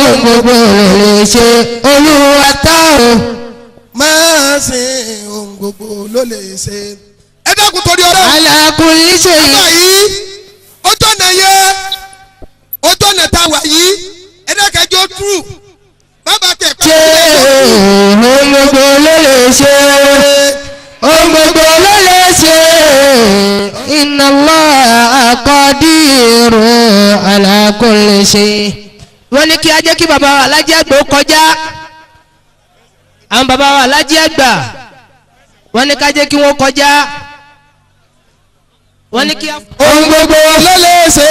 ohun gbogbo ló lè ṣe olúwa táwọn. máa sìn ohun gbogbo ló lè ṣe. ẹ dákun torí ọ̀rọ̀. alákùnrin ṣe yìí. bàbá yìí ó tọ̀nà yẹ ó tọ̀nà tá a wà yìí ẹ dákẹ́jọ́ tú bàbá tẹ̀ ṣe ohun gbogbo ló lè ṣe ohun gbogbo ló lè ṣe inna Allaha qadirun ala kulli shay. wọ́n ní kí a jẹ́ kí bàbá wa Alhaji Àgbà ó kọjá àwọn bàbá wa Alhaji Àgbà wọ́n ní ká jẹ́ kí wọ́n kọjá wọ́n ní kí a. ohun gbogbo ló lè ṣe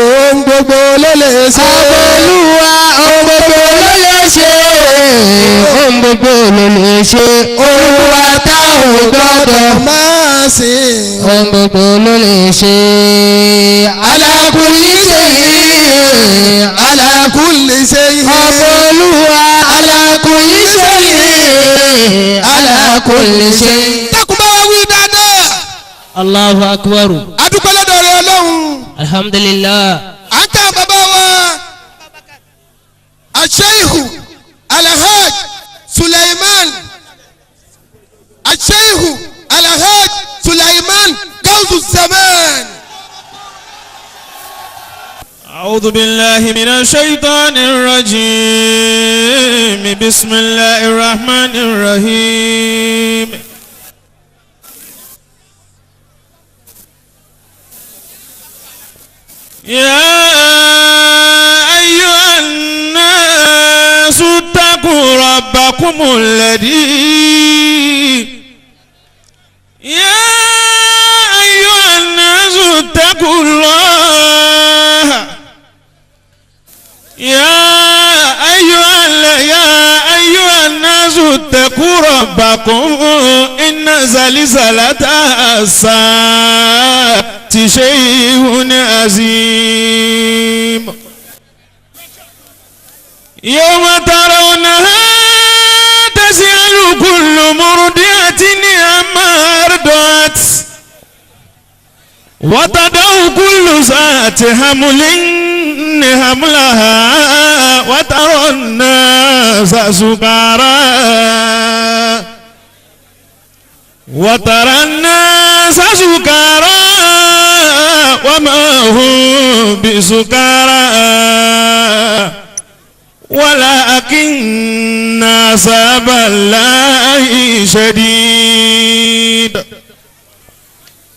ohun gbogbo ló lè ṣe. Olúwa ohun gbogbo ló lè ṣe ohun gbogbo ló lè ṣe olúwa táwọn gbọ́dọ̀ máa sìn. ohun gbogbo ló lè ṣe ala kulli shay ala kulli shay. Olúwa ala kulli shay ala kulli shay. dákun bá wa wí dáadáa. Allahu akbar. adúpẹ́ lọ́dọ̀ rẹ Ọlọ́run. Alhamdulillah. à ń tẹ́ bàbá wa Al-Sheikh Al-Hajj Sulaiman Al-Sheikh Al-Hajj Sulaiman Gawsu Zaman. أعوذ بالله من الشيطان الرجيم بسم الله الرحمن الرحيم يا أيها الناس اتقوا ربكم الذي يا أيها الناس اتقوا الله يا أيها الناس اتقوا ربكم إن زلزلة الساعة شيء عظيم يوم ترونها تزال كل مرضعة عما أرضعت وتضع كل ذات حمل حملها وترى الناس سكارى وما هم بسكارى ولكن عذاب الله شديد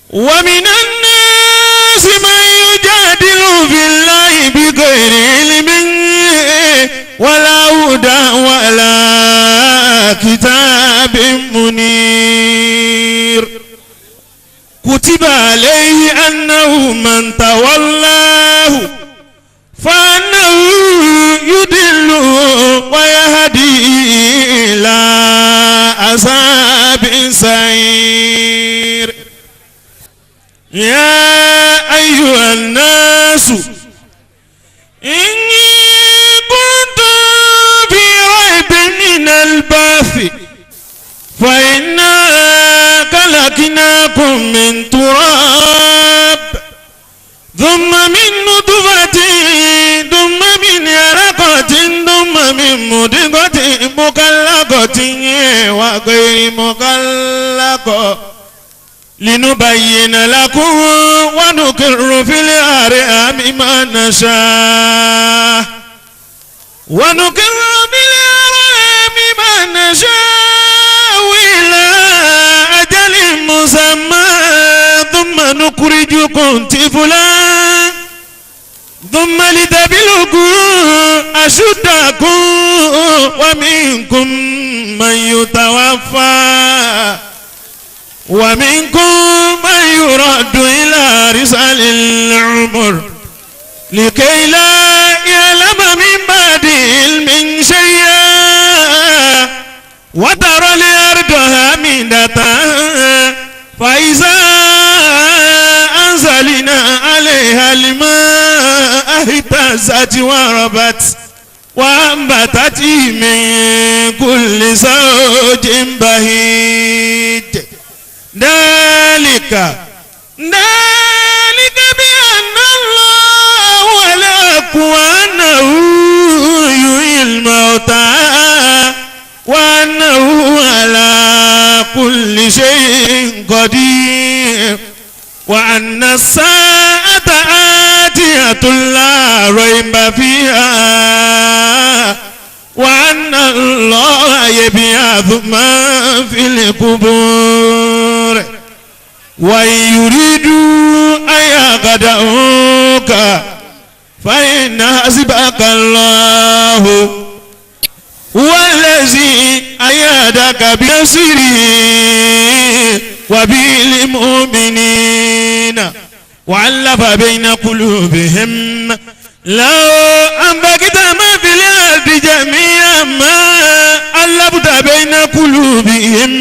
ومن الناس من يجادل في الله بغير علم ولا هدى ولا كتاب منير كتب عليه أنه من تولاه فأنه يضل ويهدي إلى عذاب سعير يا أيها الناس إني كنت في ريب من البعث فإنا خلقناكم من تراب ثم من نطفة ثم من علقة ثم من مضغة مخلقة وغير مخلقة لنبين لكم ونقر في الأرحام ما نشاء إلى أجل مسمى ثم نخرجكم طفلا ثم لتبلغوا أشدكم ومنكم من يتوفى ومنكم من يرد إلى رسل العمر لكي لا يعلم من بعد علم شيئا وترى الأرض هامدة فإذا أنزلنا عليها الماء اهتزت وربت وأنبتت من كل زوج بهيج ذلك بأن الله هو الحق وأنه ريب فيها وأن الله يبعث من في القبور وإن يريدوا أن يخدعوك فإن حسبك الله هو الذي أيدك بنصره وبالمؤمنين وألف بين قلوبهم لو أنفقت ما في الأرض جميعا ما ألفت بين قلوبهم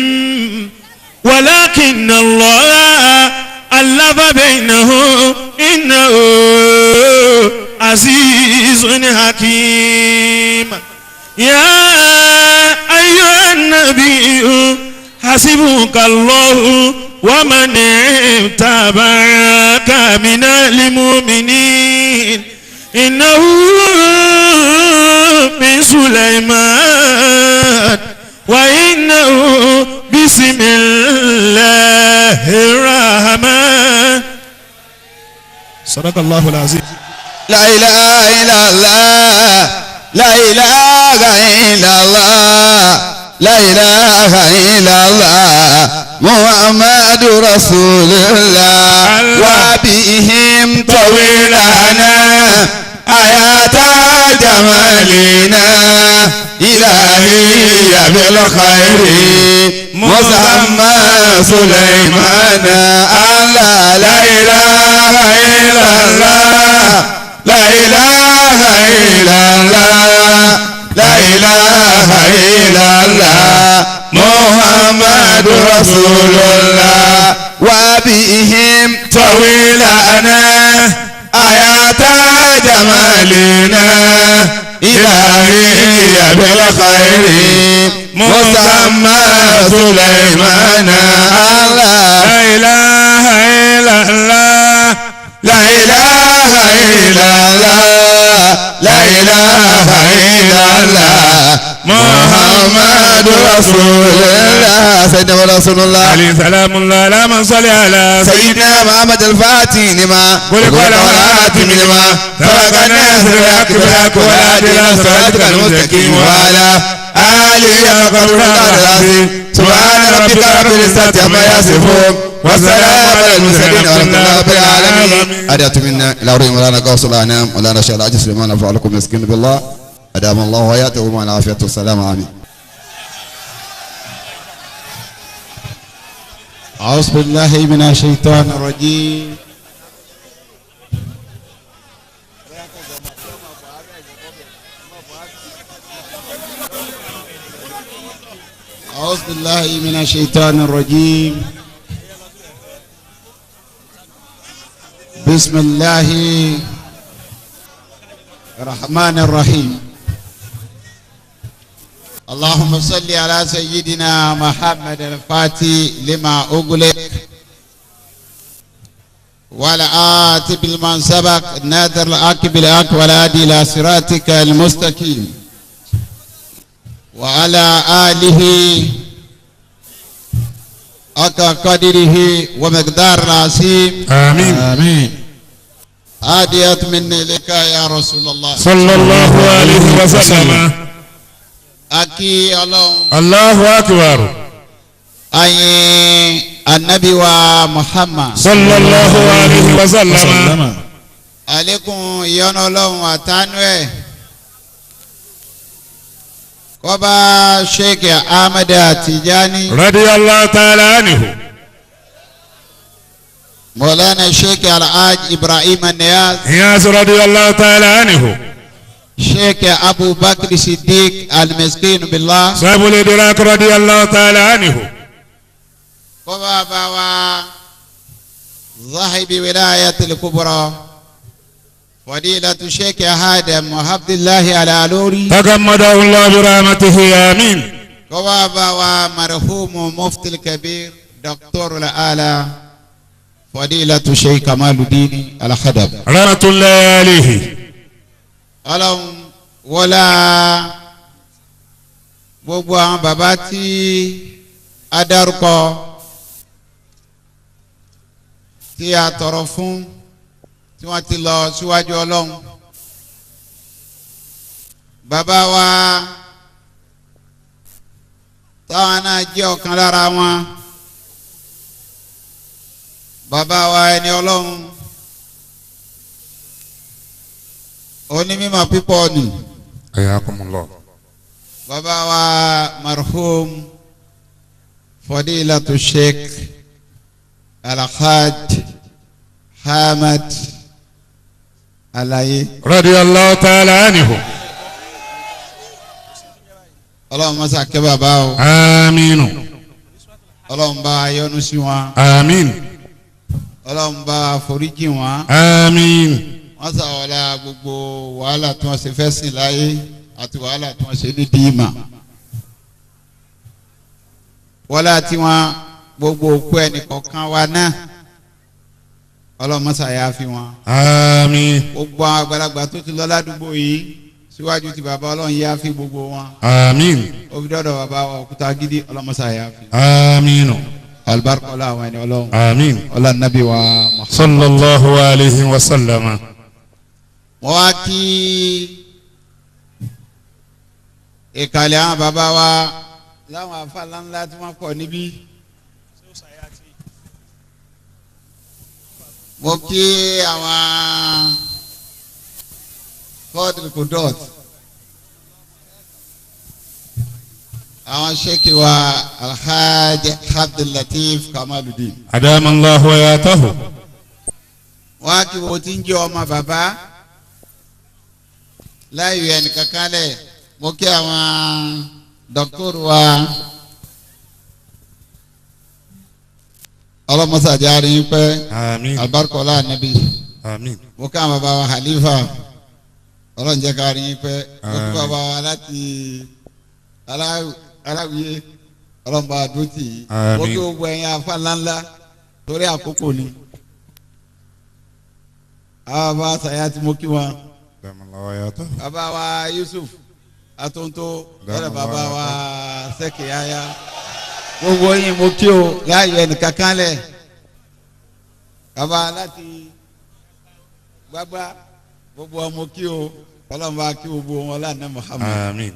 ولكن الله ألف بينهم إنه عزيز حكيم يا أيها النبي حسبك الله ومن اتبعك من المؤمنين إنه من سليمان وإنه بسم الله الرحمن صدق الله العظيم. لا إله إلا الله لا إله إلا الله لا إله إلا الله محمد رسول الله وبهم طويلنا آيات جمالنا إلهي بالخير مسمى سليمان الله لا إله إلا الله لا إله إلا الله لا إله إلا الله محمد رسول الله وبهم طويلنا آيات جمالنا إلهي بالخير مسمى سليمان الله لا إله إلا الله لا إله إلا الله لا إله إلا الله محمد رسول الله سيدنا رسول الله عليه سلام الله لا من صلي على سيدنا محمد الفاتح لما قل قال والآتم لما سبق الناس بالحق بالحق والهادي إلى صراطك المستقيم وعلى آله وقدر العظيم سبحان ربك رب العزة عما يصفون والسلام على المرسلين والحمد لله رب العالمين. أدعت منا إلى روح مولانا قوس الأنام مولانا شيخ العجز سليمان أفعلكم مسكين بالله أدام الله حياته مع العافية والسلام آمين. أعوذ بالله من الشيطان الرجيم. أعوذ بالله من الشيطان الرجيم. بسم الله الرحمن الرحيم. اللهم صل على سيدنا محمد الفاتح لما أغلق وعلى آت بالمن سبق نادر الحق بالحق والهادي إلى صراطك المستقيم وعلى آله حق قدره ومقدار العظيم. آمين آمين. هدية مني إليك يا رسول الله صلى الله عليه وسلم. أكي الله أكبر. أي النبي ومحمد صلى الله عليه وسلم. عليكم يا الله وتنوي كوبا شيخ أحمد تيجاني رضي الله تعالى عنه. مولانا الشيخ الحاج إبراهيم النياز رضي الله تعالى عنه. شيخ أبو بكر الصديق المسكين بالله صاحب الإدراك رضي الله تعالى عنه. كوبا بابا صاحب ولاية الكبرى فضيلة الشيخ آدم عبد الله العلوري تغمده الله برحمته آمين. كوبا بابا مرحوم مفتي الكبير دكتور الآلة فضيلة الشيخ كمال الدين الخدم رحمة الله عليه. ọlọ́run wọlá gbogbo àwọn bàbá tí a dárúkọ tí a tọrọ fún tí wọ́n ti lọ síwájú ọlọ́run bàbá wa táwọn náà jẹ́ ọ̀kan lára wọn bàbá wa ẹni ọlọ́run onímọ̀ pípọ̀ ni ayakumullah. bàbá wa marhum fadilatu sheikh alhaj hamad alaye radiyallahu ta'ala anhu. ọlọ́run mọ́sá kẹ́ bàbá o aminu. ọlọ́run bá yọ́nú sí wọn amin. ọlọ́run bá foríjì wọn amin. wọ́n sàwọ́lá gbogbo wàhálà tí wọ́n ṣe fẹ́ sìn láyé àti wàhálà tí wọ́n ṣe ní dìímà wàhálà tí wọ́n gbogbo òkú ẹnì kọ̀ọ̀kan wa náà ọlọ́run mọ́sá yà fi wọn. amin. gbogbo àwọn àgbàlagbà tó ti lọ ládùúgbò yìí síwájú ti bàbá ọlọ́run yà fi gbogbo wọn. amin. òbí dọ́dọ̀ bàbá wa òkúta gidi ọlọ́run mọ́sá yà fi. aminu. alibarika ọlá àwọn ẹni ọlọ́run. amin. ọlá nàbí wa Muhammad. sallallahu alayhi wa sallam. mo wá kí ìkàlẹ̀ àwọn bàbá wa láwọn afáàlà ńlá tí wọ́n pọ̀ níbí. mo kí àwọn fọ́ọ̀dù kudọ́t àwọn sheikh wa alhaji abdullatif kamaludin. adamallahu hayatahu. wọ́n á kí wo ti ń jẹ́ ọmọ bàbá láyé ẹnìkan kan lẹ̀ mo kí àwọn dọ́kítọ́rù wa ọlọ́mọsàjà rí i pé amin. alibarikola anabi amin. mo kí àwọn bàbá wa halifa ọlọ́njẹ́ ká rí i pé mo kí bàbá wa láti aláwìyé ọlọ́mọba àdótì mo kí gbogbo ẹ̀yin afa ńláńlá torí àkókò ni àwọn bàbá sàyà tí mo kí wọn adamallahu hayatahu. bàbá wa Yusuf atonto lọ́dọ̀ bàbá wa sẹ́kì yáyá gbogbo yín mo kí o láàyò ẹnìkan kan lẹ̀ bàbá láti gbágbá gbogbo ọmọ kí o ọlọ́run bá kí gbogbo wọn lánàá Muhammad amin.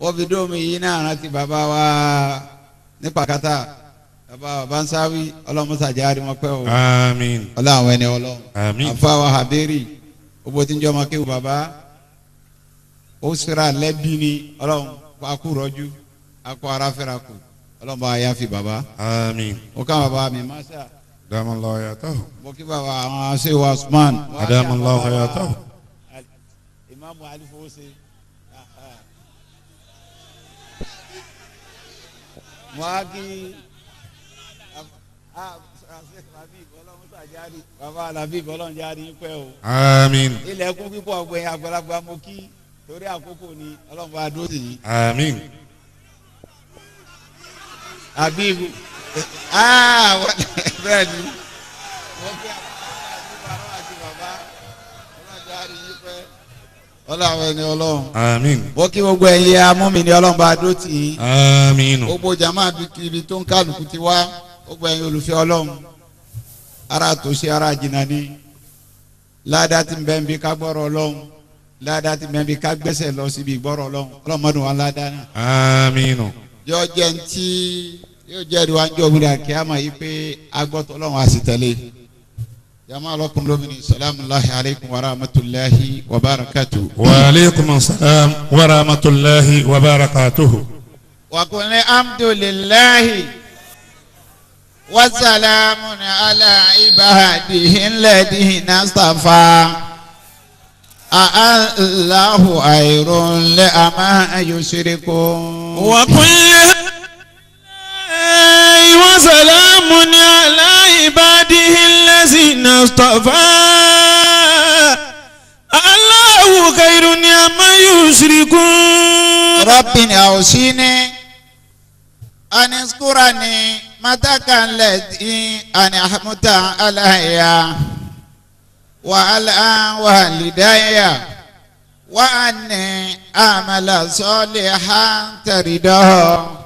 wọ́n fi dómi yìí náà rántí bàbá wa ní pàkátà bàbá wa bansawi ọlọ́run mọ́sàjà rí wọn pẹ́ o amin. ọlọ́run ẹni ọlọ́run amin. àfa wa haberi gbogbo tí ń jẹ́ ọmọ kí o bàbá ó sira lẹ́bí ni ọlọ́run kó akú rọ́jú akó ara fẹ́ra kù ọlọ́run bá yá fi bàbá. amin. mo ká bàbá mi máṣá adamallahu hayatahu. mo kí bàbá àwọn ṣéwà Usman. adamallahu hayatahu. imaamu alifowose. mo á kí bàbá Alabib ọlọ́run jáde yín pẹ́ o. amin. ilẹ̀kùn pípọ̀ ọ̀gbìn àgbàlagbà mo kí torí àkókò ni ọlọ́run bá dúró sí i. amin. Abibu bẹ́ẹ̀ ni wọ́n fi àti bàbá ọlọ́jà rí yí pẹ́ ọlọ́run ẹni ọlọ́run. amin. wọ́n kí gbogbo ẹ̀yẹ amúmi ni ọlọ́run bá dúró tì í. amin. gbogbo jama ibi tó ń kálukú ti wá gbogbo ẹ̀yin olùfẹ́ ọlọ́run ara tó ṣe ara jìnnà ni ládàá ti bẹ́ẹ̀ bí ká gbọ́rọ̀ ọlọ́run ládàá ti bẹ́ẹ̀ bí ká gbẹ́sẹ̀ lọ síbi ìgbọ́rọ̀ ọlọ́run ọlọ́mọdún wa ládàá náà. amin. yóò jẹ́ ntí yóò jẹ́ ìwà ńjọ́ wíwá kíámà yìí pé agbọ́tọ̀ ọlọ́run á sì tẹ̀lé. jama alaikum lomini salamullahi alaikum wa rahmatulahi wa barakatuhu. wa aleykum salaam wa rahmatulahi wa barakatuhu. wa qul alhamdulillahi wa salamun ala ibadihi alladhina istafa. Allahu khayrun amma yushrikun. wa qul وسلام على عباده الذين اصطفى الله خير عما يشركون ربنا أوصيني أن اذكرني متك الذي أنعمت علي وعلى والدي وأني أعمل صالحا ترضاه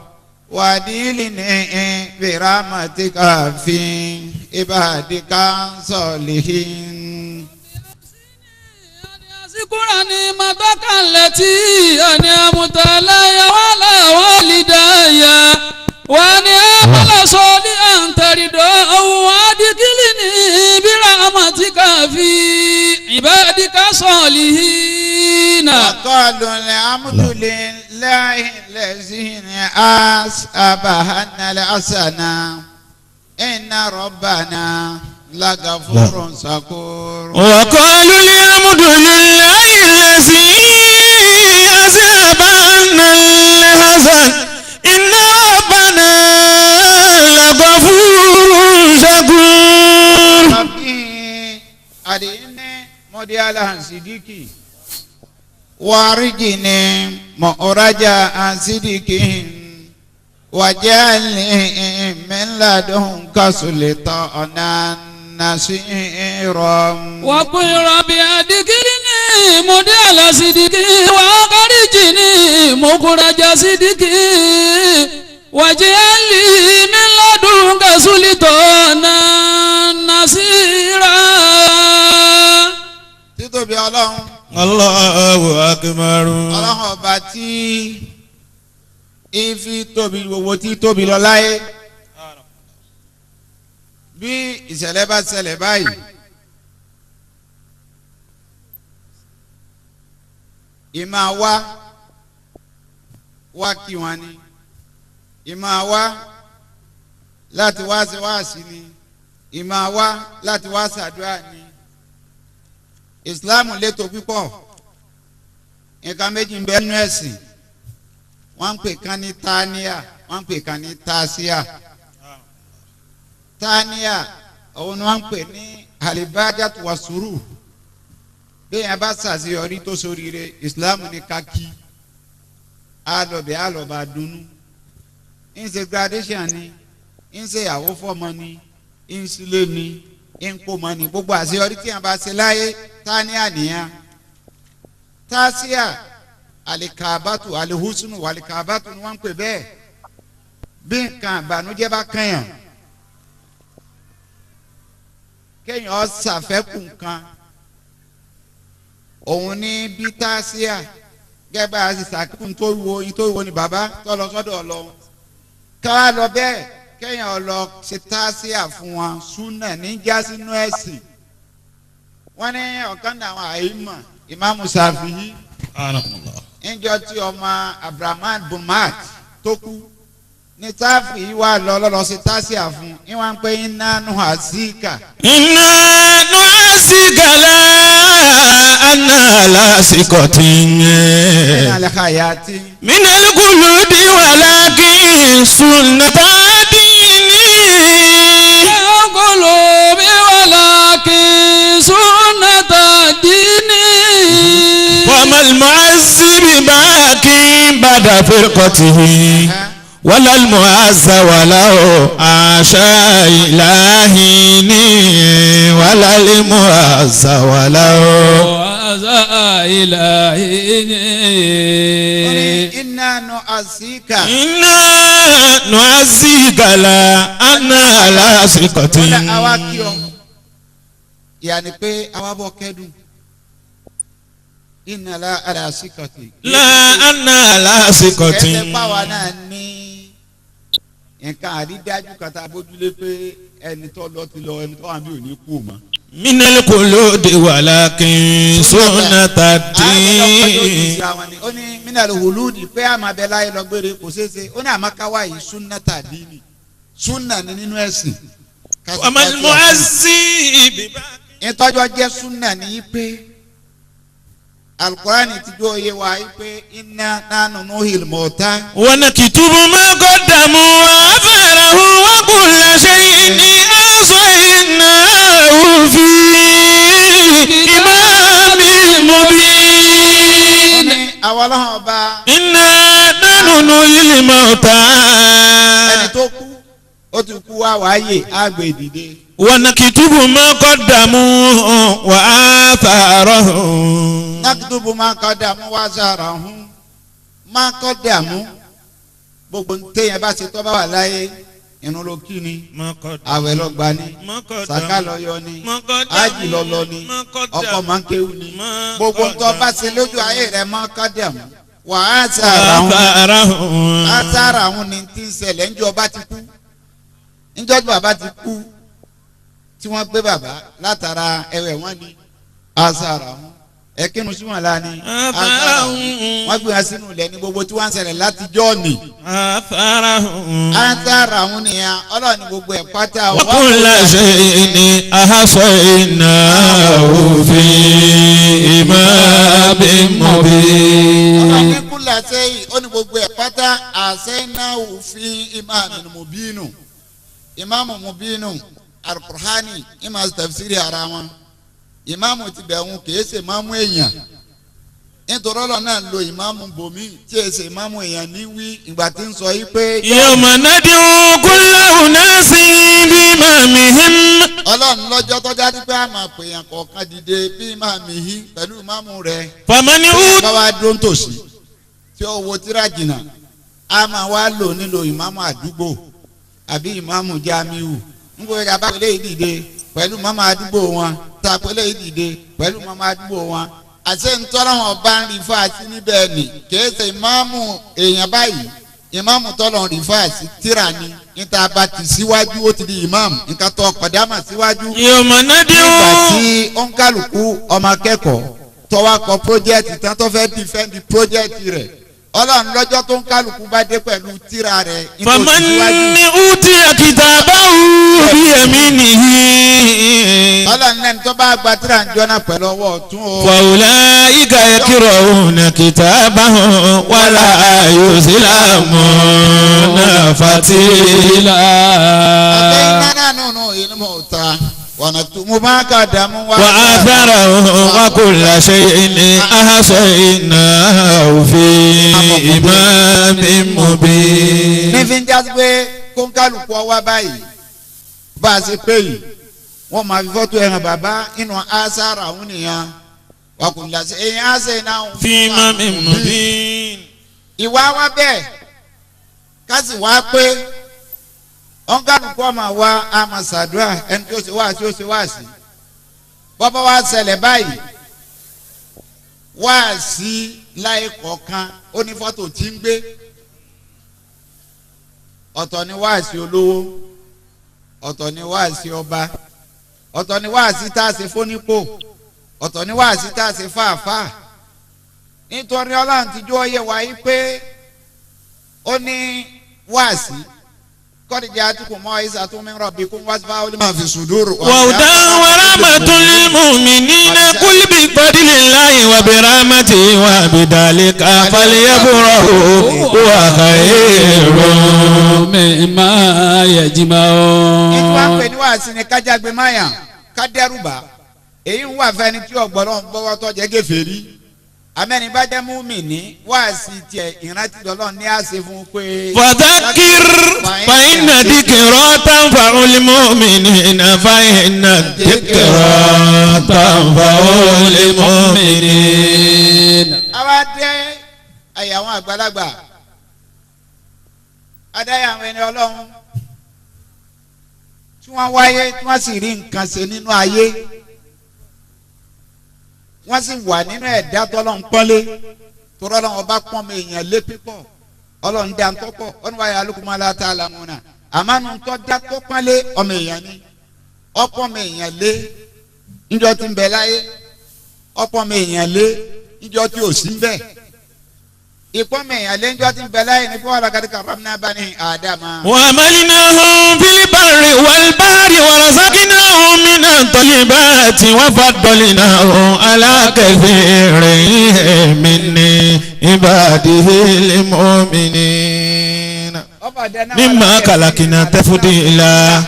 وادلني برحمتك في عبادك الصالحين. ذكر نعمتك التي أنعمت علي وعلى والدي وأن أعمل صالحا ترضاه وأدخلني برحمتك في عبادك الصالحين. وقالوا الحمد لله الذي أذهب الحسنى إن ربنا لغفور شكور. وقالوا الحمد لله الذي أذهب عنا الحزن إن ربنا لغفور شكور. ربي أديني موديالا صديقي وارجني مؤرجا صديقي وجعلني من لدنك سلطانا نصيرا. وقل رب أدخلني مدخل صدق وأخرجني مخرج صدق واجعل لي من لدنك سلطانا نصيرا. títóbi ọlọ́run. Allahu akbar. ọlọ́run ọba tí ìfi tóbi gbogbo tí tóbi lọ láyé. bí ìṣẹ̀lẹ̀ bá ṣẹlẹ̀ báyìí ìmọ̀ wá kí wọn ni ìmọ̀ wá láti wá ṣe wáàsí ni ìmọ̀ wá láti wá ṣàdúrà ni. Islam létò púpọ̀ nǹkan méjì ń bẹ nínú ẹ̀sìn wọ́n ń pè kan ní tania wọ́n ń pè kan ní tasia. Tania òun ni wọ́n ń pè ní alibajat wa sùúrù bí yẹn bá ṣàṣeyọrí tó ṣoríire Islam ní kákí àlọ́bẹ̀ àlọ́bà dùnnú ń ṣe graduation ni ń ṣe ìyàwó fọ́mọ ni ń sílé ni ń kó mọ ni gbogbo àṣeyọrí tí yẹn bá ṣe láyé Tania nìyẹn. Tasia alikabatu alihusunu alikabatu ni wọ́n ń pè bẹ́ẹ̀ bí nǹkan àbànújẹ́ bá kànyàn kéèyàn ṣàfẹ́kù nǹkan òun ní bí Tasia gẹ́gẹ́ bá a ṣe ṣàkíkùn tó wo ni bàbá tó lọ sọ́dọ̀ Ọlọ́run ká lọ bẹ́ẹ̀ kéèyàn lọ ṣe Tasia fún wọn súnà níjà sínú ẹ̀sìn. Wọ́n ní ọ̀kan náà àwọn àìmọ̀ Ìmáàmù Ṣàfi'í níjọ́ tí ọmọ Abdurrahman bin Mahdi tó kú ní Ṣàfi'í wà lọ́lọ́ ṣe Tasia fún ní wọ́n ń pè inna nu'azzika. Inna nu'azzika la anna lasiqatin minal hayati minal quludi walakin sunnata dini. قلوبي ولكن سنة ديني. وما المعذب باكي بعد فرقته ولا المعز ولو عاشا إلهيني ولا المعز ولو عاشا إلهيني. inna nu'azzika. إنا نعزيك لا أنا لاسقة. kódà àwa kí ọ yàní pé àwa bọ̀ kẹ́dùn inna la alasikati. لا أنا لاسقة. ẹsẹ̀ pàwọn náà ní nǹkan àrídájú kàtà bójúlé pé ẹni tó lọ ti lọ ẹni tó wà bí ò ní kú mọ́. من القلود ولكن سنة الدين. ó ní minal huludi pé àmọ́ abẹ́ láyé lọ gbére kò ṣeé ṣe ó ní àmọ́ káwá yìí sunnata dini sunna ni nínú ẹ̀sìn. وما المعذب. ìtọ́jọ́ jẹ́ sunna ní pé alukurani ti jó oyé wa yìí pé inna nahnu nuhyil mauta. ونكتب ما قدموا وآثاره وكل شيء أحصيناه في إمام مبين. àwọn ọlọ́run ọba إنا نحن نحيي الموتى ẹni tó kú ó ti kú wá wáyé àgbè dìde. ونكتب ما قدموا وآثارهم. nakutubu máa kọ́ dààmú wá sára hun máa kọ́ dààmú gbogbo téèyàn bá ṣe tó bá wà láyé inú ló kí ni àwẹ̀ lọ gbà ni sàká lọ yọ ni ájì lọ lọ ni ọkọ máa ń kéwù ni gbogbo tó bá ṣe lójú ayé rẹ̀ máa ká dẹ̀ mú wà á sára àwọn ni tí ń ṣẹlẹ̀ ńjọ́ bá ti kú ńjọ́ tí bàbá ti kú tí wọ́n gbé bàbá látara ẹ̀wẹ̀ wọn ni á sára àwọn ẹkínú sí wọn lánìí wọn gbé wọn sínú ilẹ̀ ní gbogbo tí wọ́n ń ṣẹlẹ̀ láti jọ́ọ̀nì. àtàrà àwọn nìyẹn ọlọ́ọ̀ni gbogbo ẹ̀ pátá. wa kulla shay'in ahsaynahu fi imamin mubin. ọlọ́ọ̀ni kulla shay'in ó ní gbogbo ẹ̀ pátá ahsaynahu fi imamin mubin. ìmáàmù mubinu alukur'ani ìmáàmù tafsiri ara wọn ìmáàmù ti bẹ̀rù kìí ṣe ìmáàmù èèyàn nítorí ọlọ́run náà lo ìmáàmù bòmí tí èyí ṣe ìmáàmù èèyàn ní wí ìgbà tí ń sọ yìí pé. yawma nad'u kulla unasin bi imamihim. ọlọ́run lọ́jọ́ tó jáde pé a máa pè yàn kọ̀ọ̀kan dìde bí imamihim pẹ̀lú ìmáàmù rẹ̀. famani u. bá wa dúró ń tòsí tí ó wo tíra jìnnà a máa wá lò nílò ìmáàmù àdúgbò àbí ìmáàmù jamiu ń gbé yàrá pẹ̀lú ìdìde pẹ̀lú mọ́mọ́ àdúgbò wọn tàpẹ́lẹ́ ìdìde pẹ̀lú mọ́mọ́ àdúgbò wọn àti ntọ́lá wọn bá ń rí fáàsì níbẹ̀ ni kìí ṣe ìmáàmù èèyàn báyìí ìmáàmù tọ́lọ̀ ń rí fáàsì tíra ni níta bá ti síwájú ó ti di ìmáàmù nǹkan tó kọ̀dámà síwájú. yawma nad'u. nígbà tí ó ń kálukú ọmọ akẹ́kọ̀ọ́ tó wá kọ pírójẹ́tì tán tó fẹ́ dìfẹ́ǹdì pírójẹ́tì rẹ̀ ọlọ́run lọ́jọ́ tó ń kálukú bá dé pẹ̀lú tíra rẹ̀. faman utiya kitabahu bi yaminihi. ọlọ́run lẹ́nu tó bá gba tíra ń jọ́nà pẹ̀lú ọwọ́ ọ̀tún o. fa ulaika yakra'una kitabahum wala yuzlamuna fatila. ọ̀tẹ̀ iná nínú ìlú ta ونكتم ما قدموا وآثارهم وكل شيء أحصيناه في إمام مبين. ní fi ń jásí pé kóńkálùkù ọwọ́ báyìí bá a ṣe pé yìí wọ́n máa fi fọ́tò ẹ̀ràn bàbá inú àṣàrà òun nìyẹn wàkùnlá sí ẹ̀yìn àṣẹ náà. في إمام مبين. ìwà wa bẹ́ẹ̀ ká sì wá pé ọ̀nkálùkù ọmọ wa àmọ̀ sàdúrà ẹni tí ó ṣe wá sí ó ṣe wá sí bọ́bá wa ṣẹlẹ̀ báyìí wá sí láì kọ̀ọ̀kan ó ní fọ́tò tí ń gbé ọ̀tọ̀ ni wá sí olówó ọ̀tọ̀ ni wá sí ọba ọ̀tọ̀ ni wá sí tá a ṣe fónípò ọ̀tọ̀ ni wá sí tá a ṣe fáàfáà nítorí ọlọ́run ti jó yẹ wáyé pé ó ní wá sí. قد جاءتكم موعظة من ربكم وشفاء لما في الصدور وهدى ورحمة للمؤمنين قل بفضل الله وبرحمته وبذلك فليفرحوا هو خير مما يجمعون. ìtura pè ní wàásù ni kájàgbé máyà kádẹ́rùbà èyí ń wà fẹ́ni tí ọ̀gbọ́n gbọ́wọ́ tó jẹ́ gèfèrí amẹ́ni bá jẹ́ múmìnì wàásù tiẹ̀ ìrántí lọ́lọ́ ní àṣẹ fún pé. فذكر فإن ذكرى تنفع المؤمنين فإن الذكرى تنفع المؤمنين. àwa dé àyàwọn àgbàlagbà adáyàwọn ẹni ọlọ́run tí wọ́n wáyé tí wọ́n sì rí nǹkan ṣe nínú ayé wọ́n sì wà nínú ẹ̀dá tọ́lọ́run pọ́nlé torí ọlọ́run ọba pọ́n mi èèyàn lé pípọ̀ ọlọ́run dá ntọ́pọ̀ ọ̀nà wáyé alukuma aláta alamuna àmánu ntọ́ dá tó pọ́nlé ọmọ èèyàn ni ọ̀pọ̀ ọmọ èèyàn lé níjọ́ tí ń bẹ láyé ọ̀pọ̀ ọmọ èèyàn lé níjọ́ tí ò sí ń bẹ ìpọ́n ọmọ èèyàn lé níjọ́ tí ń bẹ láyé ní fún wàlúkàdé karramna bani Adama. وحملناهم في البر والبحر ورزقناهم من الطيبات وفضلناهم على كثير من عباده المؤمنين مما خلقنا تفضيلا.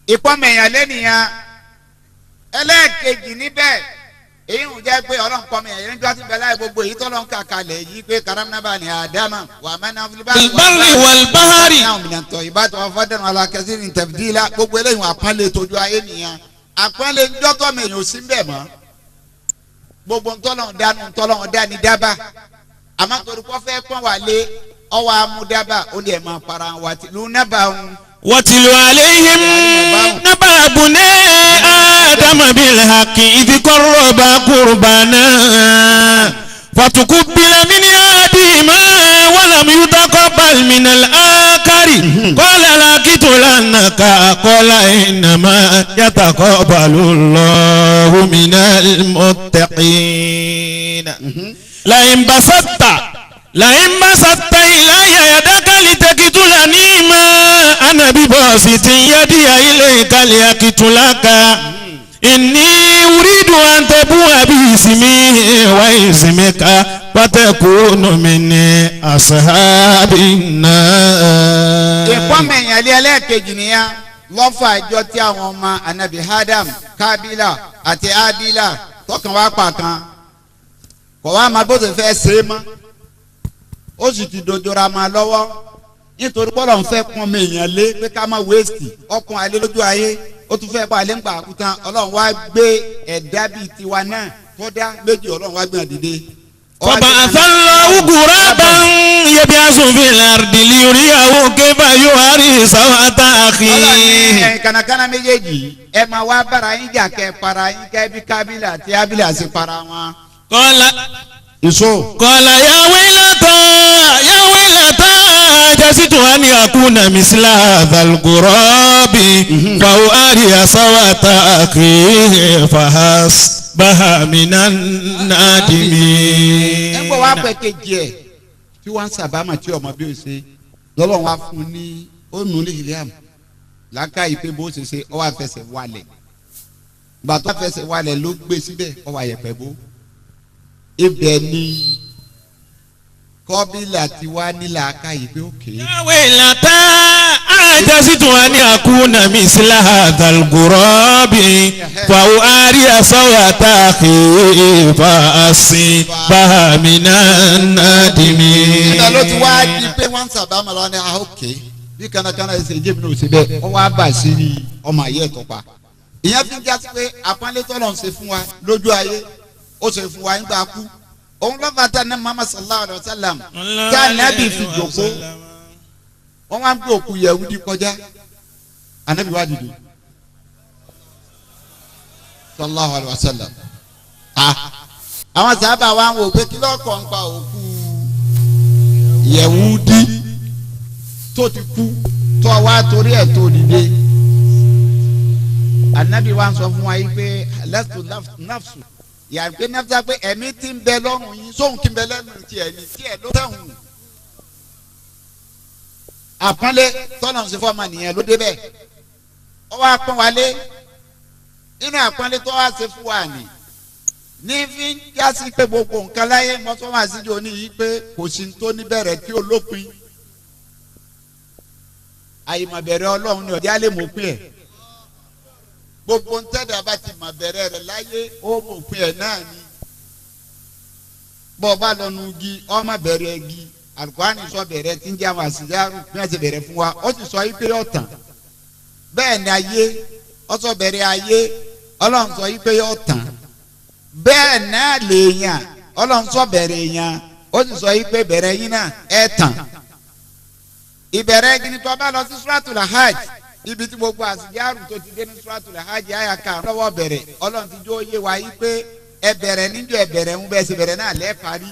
ìpọ́n ọmọ èèyàn lé nìyẹn ẹlẹ́ẹ̀kejì níbẹ̀ èyí ń jẹ́ pé ọlọ́run kọ́ mi ẹ̀yẹ́ níjọ́ tí bẹ́ẹ̀ láì gbogbo èyí tó lọ́n kà kalẹ̀ yìí pé karramna bani Adama wà má náà fúlibá. البر والبحر. ìbátan wọn fọdẹ́nu alákẹ́sí ní tẹ̀fídìlá gbogbo eléyìí àpọ́nlé tójú ayé nìyẹn àpọ́nlé ńjọ́tọ̀ mi èèyàn ò sí bẹ́ẹ̀ mọ́ gbogbo ntọ́lọ́run dánú ntọ́lọ́run dání dábà àmọ́ torí kọ́ fẹ́ pọ́n wà lé ọwọ́ amúdábà ó lè máa para wa tìlú nábà ń. واتل عليهم نبأ بني آدم بالحق إذ قربا قربانا فتقبل من أحدهما ولم يتقبل من الآخر قال لأقتلنك قال إنما يتقبل الله من المتقين لئن بسطت إلي يدك لتقتلني ما أنا بباسط يدي إليك لأقتلك إني أريد أن تبوء باسمي واسمك فتكون من أصحاب النار. ìpọ́nmọ̀ èèyàn lé ẹlẹ́ẹ̀kejì nìyẹn lọ́fà ìjọ tí àwọn ọmọ anabi Adam Kábílà àti Ábílà tọkàn wá pa kan kò wá máa bó ṣe fẹ́ ṣe é mọ́ ó sì ti dojora máa lọ́wọ́ nítorí bọ́lá ń fẹ́ pọ́n mi èèyàn lé pé ká má wéèsì ọkùn alẹ́ lójú ayé ó tún fẹ́ pa alẹ́ ńgbà àkútán ọlọ́run wá gbé ẹ̀dá bíi tiwa náà fọ́dá méjì ọlọ́run wá gbé àdìde. فبعث الله غرابا يبحث في الأرض ليريه كيف يواري سوءة أخيه. ọlọ́run kànákànná méjèèjì ẹ máa wá bára yín jà kẹ́ para yín kẹ́ bí Kábílà àti Ábílà sì para wọn. قال يا ويلتى جزت أن أكون مثل هذا الغراب فأواري سوءة أخيه فأصبح من النادمين. ẹ gbọ́ wá pẹ́ kejì ẹ̀ tí wọ́n ń sàbámà tí ọmọ bí ó ṣe lọ́lọ́run wá fún ní ó nù ní Hiliam láká ìpè bó ṣe ṣe ó wá fẹsẹ̀ wálẹ̀ gbàtọ́ fẹsẹ̀ wálẹ̀ ló gbé síbẹ̀ ó wá yẹ̀pẹ̀ bó ibẹ̀ ni Kọ́bílà ti wá nílà káyìí pé òkè. yàwé ìlàtà àjẹsítù wa ní àkúnà mísílà àdàlgùrọ́bì fàwọn àríyá sọ́wọ́ àtàkì fàásì bàmínà nàdìmí. ìgbà ló ti wá di pé wọ́n ń sàbámọ̀ lọ́wọ́ ní òkè bí kánnakánná ẹsẹ̀ ìjẹ́bi náà ò ṣe bẹ́ẹ̀ wọ́n wá bà sí ní ọmọ ayé ẹ̀tọ́ pa. ìyẹn fi ń jásí pé àpọ́nlé tọ́lọ̀ ń ṣe fún wa lójú ayé ó ṣe fún wa nígbà kú òun lọ́fà tá ní Muhammad sallallahu alayhi wa sallam tá ànábì fi jòkó wọ́n wá ń gbé òkú Yẹhudi kọjá ànábì wá dìde sallallahu alayhi wa sallam àwọn sábà wá ń wò pé kí lọ́kọ̀ ń pa òkú Yẹhudi tó ti kú tó wá torí ẹ̀ tó dìde ànábì wá ń sọ fún wa yìí pé lẹ́tù náfsù yàrá pé náfsà pé ẹ̀mí ti ń bẹ lọ́rùn yín sóhun kí n bẹ lẹ́nu tiẹ̀ ní tiẹ̀ ló tẹ̀hún. àpọ́nlé tọ́nà sí fọ́ọ̀mà nìyẹn ló débẹ̀ ọ wá pọ́n wálé nínú àpọ́nlé tó wá ṣe fún wa nì ní fi ń jásí pé gbogbo nǹkan láyé mọ́tò wá síjọ ní yìí pé kò sí tó níbẹ̀rẹ̀ tí ó lópin àyèmọ̀bẹ̀rẹ̀ Ọlọ́run ni ọ̀dí á lè mọ̀ pín ẹ̀ gbogbo ntẹ́dà bá ti mọ̀ bẹ̀rẹ̀ rẹ̀ láyé ó mọ̀ pín ẹ̀ náà ni bọ́ ọ bá lọ́nu igi ọmọ bẹ̀rẹ̀ igi Al-Qur'ani sọ bẹ̀rẹ̀ tí ń jẹ́ àwọn àṣìjáàrú bí wọ́n ti bẹ̀rẹ̀ fún wa ó sì sọ yí pé yóò tàn bẹ́ẹ̀ ni ayé ó sọ bẹ̀rẹ̀ ayé Ọlọ́run sọ yí pé yóò tàn bẹ́ẹ̀ náà lèèyàn Ọlọ́run sọ bẹ̀rẹ̀ èèyàn ó sì sọ yí pé bẹ̀rẹ̀ yín náà ẹ̀ tàn ìbẹ̀rẹ̀ igi ni tó bá lọ sí Suratul Hajj ibi tí gbogbo àṣìjáàrú tó ti dé ní Suratul Hajj àyà kan lọ́wọ́ bẹ̀rẹ̀ Ọlọ́run ti jó yé wa yí pé ẹ bẹ̀rẹ̀ níjọ́ ẹ bẹ̀rẹ̀ ń bẹ́ẹ̀ sì bẹ̀rẹ̀ náà lẹ́ẹ̀ parí.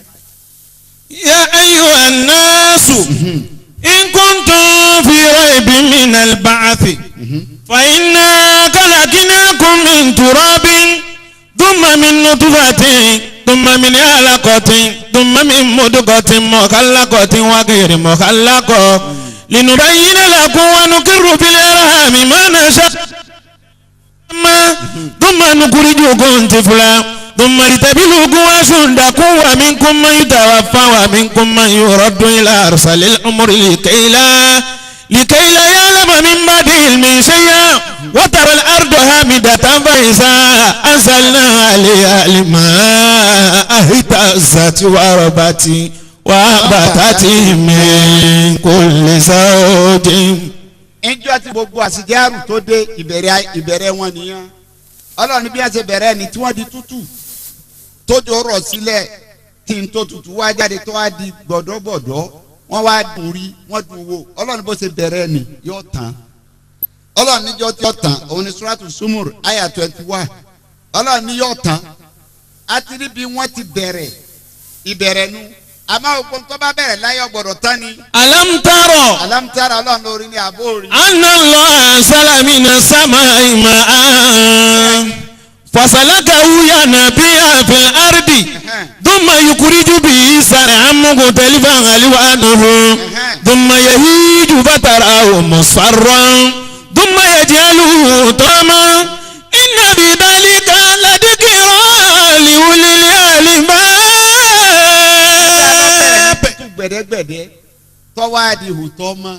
يا أيها الناس إن كنتم في ريب من البعث فإنا خلقناكم من تراب ثم من نطفة ثم من علقة ثم من مضغة مخلقة وغير مخلقة لنبين لكم ونقر في الأرحام ما نشاء ثم نخرجكم طفلا ثم لتبلغوا أشدكم ومنكم من يتوفى ومنكم من يرد إلى أرسل الأمر لكي لا يعلم من بعد علم شيئا وترى الأرض هامدة فإذا أنزلنا عليها الماء اهتزت وربت وأنبتت من كل زوج. ìjọ tí gbogbo àṣìjáàrú tó dé ìbẹ̀rẹ̀ wọn nìyẹn Ọlọ́run bí wọ́n ṣe bẹ̀rẹ̀ ni tí wọ́n di tútù tójò rọ̀ sílẹ̀ tí n tó tutù wá jáde tó wá di gbọ̀dọ̀gbọ̀dọ̀ wọ́n wá dùn rí wọ́n dùn wò ọlọ́run bó ṣe bẹ̀rẹ̀ ni yóò tán ọlọ́run níjọ́ tí yóò tán òun ni suratu sumur aya 21 ọlọ́run ní yóò tán àti níbi wọ́n ti bẹ̀rẹ̀ ìbẹ̀rẹ̀ nu àmọ́ ògbón tó bá bẹ̀rẹ̀ láyọ̀ gbọ́dọ̀ tán ni. alamtara ọlọ́run lórí ni àbórí. anna Allah anzala minas samai ma'an fasalakahu yanbi'a fil ardi thumma yukhriju bihi zar'an mukhtalifan alwanuhu thumma yahiju fatarahu musfarran thumma yaj'aluhu hutaman inna fi dhalika ladhikra liulil albab. gbẹ̀dẹ́gbẹ̀dẹ́ tọ́wádì hùtọ́ mọ́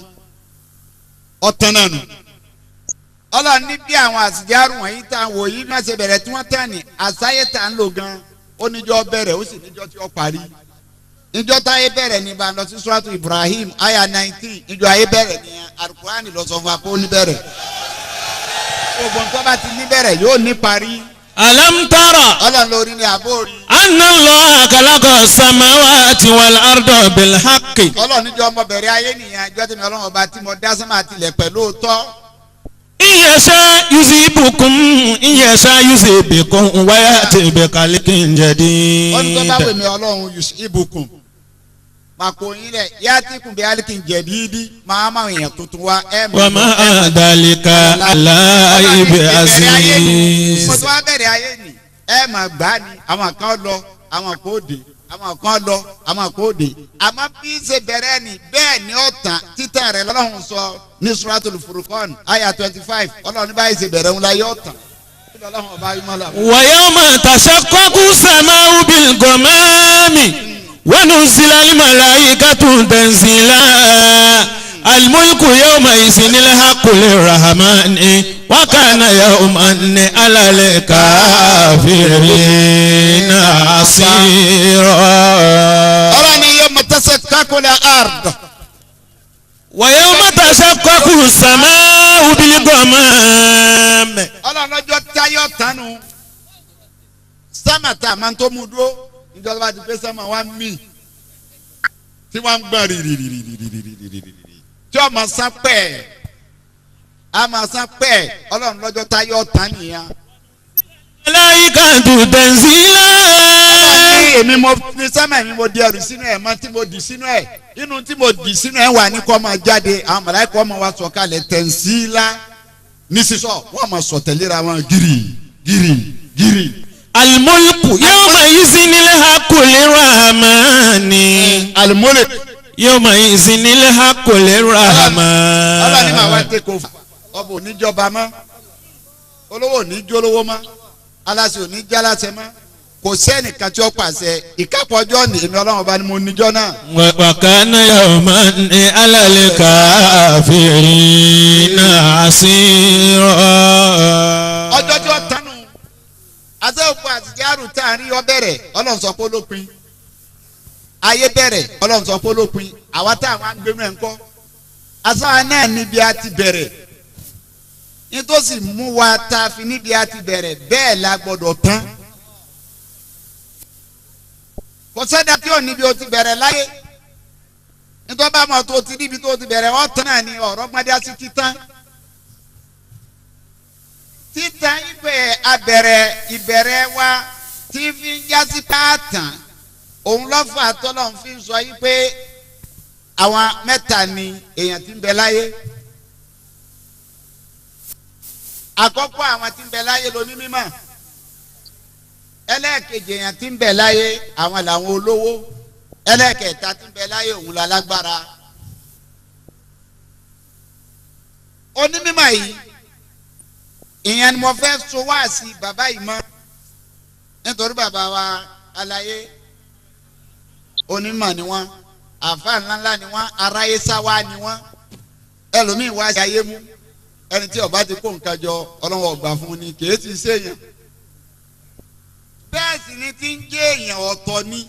ọ̀tán náà nù. ọlọ́run ní bí àwọn àsìjárù wọ̀nyí tá à ń wò yìí má ṣe bẹ̀rẹ̀ tí wọ́n tán ni àsáyé tá à ń lò gan ó níjọ́ bẹ̀rẹ̀ ó sì níjọ́ tí ó parí. níjọ́ táyé bẹ̀rẹ̀ ní bá lọ sí suratu Ibrahim aya 19 níjọ́ ayé bẹ̀rẹ̀ ní alukurani lọ sọ fún wa kó ní bẹ̀rẹ̀. gbogbo nǹkan bá ti ní bẹ̀rẹ̀ yóò ní parí. alam tara ọlọ́run lórí ni àbórí. anna Allah khalaqa samawati wal arda bil haqqi. ọlọ́run níjọ́ ọmọ bẹ̀rẹ̀ ayé nìyẹn ẹjọ́ tí mi ọlọ́run ọba tí mo dá sánmà tilẹ̀ pẹ̀lú òótọ́. in yasha yuzibukum in yasha yuzibukum wa ya'ti bi khalqin jadid. wọ́n ní tó bá wẹ̀ mí ọlọ́run yusibukum màkò yín rẹ̀ ya'ti bi khalqin jadid máa máa yẹn tuntun wa ẹ̀ mọ̀. wa ma dhalika Allahi bi aziz. mo tún wá bẹ̀rẹ̀ ayé ni ẹ mà gbá ni àwọn kan lọ àwọn kò dé àwọn kan lọ àwọn kò dé àmọ́ bí ṣe bẹ̀rẹ̀ ni bẹ́ẹ̀ ni ó tán títàn rẹ̀ lọ́lọ́run sọ ní suratul Furqan aya 25 ọlọ́run ní báyìí ṣe bẹ̀rẹ̀ ńlá yóò tán. wa yawma tashaqqaqu sama'u bil ghamami wa nuzila al malaikatu tanzila al mulku yawma izinil haqqu lirrahmani wa kana yawman alal kafirina asira. ọlọ́run ní yawma tashaqqaqu al ard. wa yawma tashaqqaqu sama'u bil ghamam. ọlọ́run lọ́jọ́ táyọ̀ tánu sámà tá a máa ń tó mú dúró níjọba bá ti pé sámà wá mí tí wọ́n ń gbọ́n rìrìrìrìrìrìrìrìrì tí wọ́n máa sán pẹ́ẹ́ a máa sán pẹ́ẹ́ ọlọ́run lọ́jọ́ táyọ̀ tán nìyẹn. malaikatu tanzila. èmi mo ní sámà èmi mo di ẹrù sínú ẹ̀ mọ́ tí mo dì sínú ẹ̀ inú tí mo dì sínú ẹ̀ wà ní kó máa jáde àwọn màláíkà ọmọ wa sọ̀kalẹ̀ tanzila ní sísọ wọ́n máa sọ tẹ̀léra wọn gírì gírì gírì. almulku yawma izinil haqqu lirrahmani. almulku yawma izinil haqqu lirrahmani. ọlọ́ni màá wá tẹ́kọ̀ ọba oníjọba mọ́ olówó oníjólówó mọ́ aláṣẹ oníjàláṣẹ mọ́ kò sẹ́nìkan tí ó pàṣẹ ìkápọ̀jọ́ ní èmi ọlọ́run ọba ni mo níjọ́ náà. wa kana yawman alal kafirina asira. ọjọ́ tí ó tánu àtẹ̀wòpọ̀ àtìjáàrú tá a rí ọ bẹ̀rẹ̀ ọlọ́run sọ pé olópin ayé bẹ̀rẹ̀ ọlọ́run sọ pé olópin àwa tá àwọn agbẹ́nu ẹ̀ ń kọ́ asáwa náà níbi a ti bẹ̀rẹ̀ nítòsí mú wa tá a fi níbi a ti bẹ̀rẹ̀ bẹ́ẹ̀ la gbọ́dọ̀ tán kò sẹ́dá tí ò níbi o ti bẹ̀rẹ̀ láyé nítorí bá mọ̀ tó ti níbi tó ti bẹ̀rẹ̀ ọ̀ tán náà ni ọ̀rọ̀ gbọ́dá sí títán títan ibẹ̀ abẹ̀rẹ̀ ìbẹ̀rẹ̀ wa tí fi ń jásí pààtàn òun lọ́fà tọ́lọ̀ ń fi sọ yí pé àwọn mẹ́ta ni èèyàn ti ń bẹ láyé àkọ́kọ́ àwọn tí ń bẹ láyé lóní mímọ́ ẹlẹ́ẹ̀kejì èèyàn tí ń bẹ láyé àwọn làwọn olówó ẹlẹ́ẹ̀kẹta tí ń bẹ láyé òun la lágbára onímọ̀ yìí ìyẹn ni mo fẹ́ so wá sí bàbá yìí mọ́ nítorí bàbá wa aláyé onímọ̀ ni wọ́n àfa ńláńlá ni wọ́n aráyé sáwá ni wọ́n ẹlòmíín wá sí ayé mú ẹni tí ọba ti kó nǹkan jọ ọlọ́wọ́ ọgbà fún ni kì í ti ṣèyàn bẹ́ẹ̀ sì ni ti ń jẹ́ èèyàn ọ̀tọ̀ ni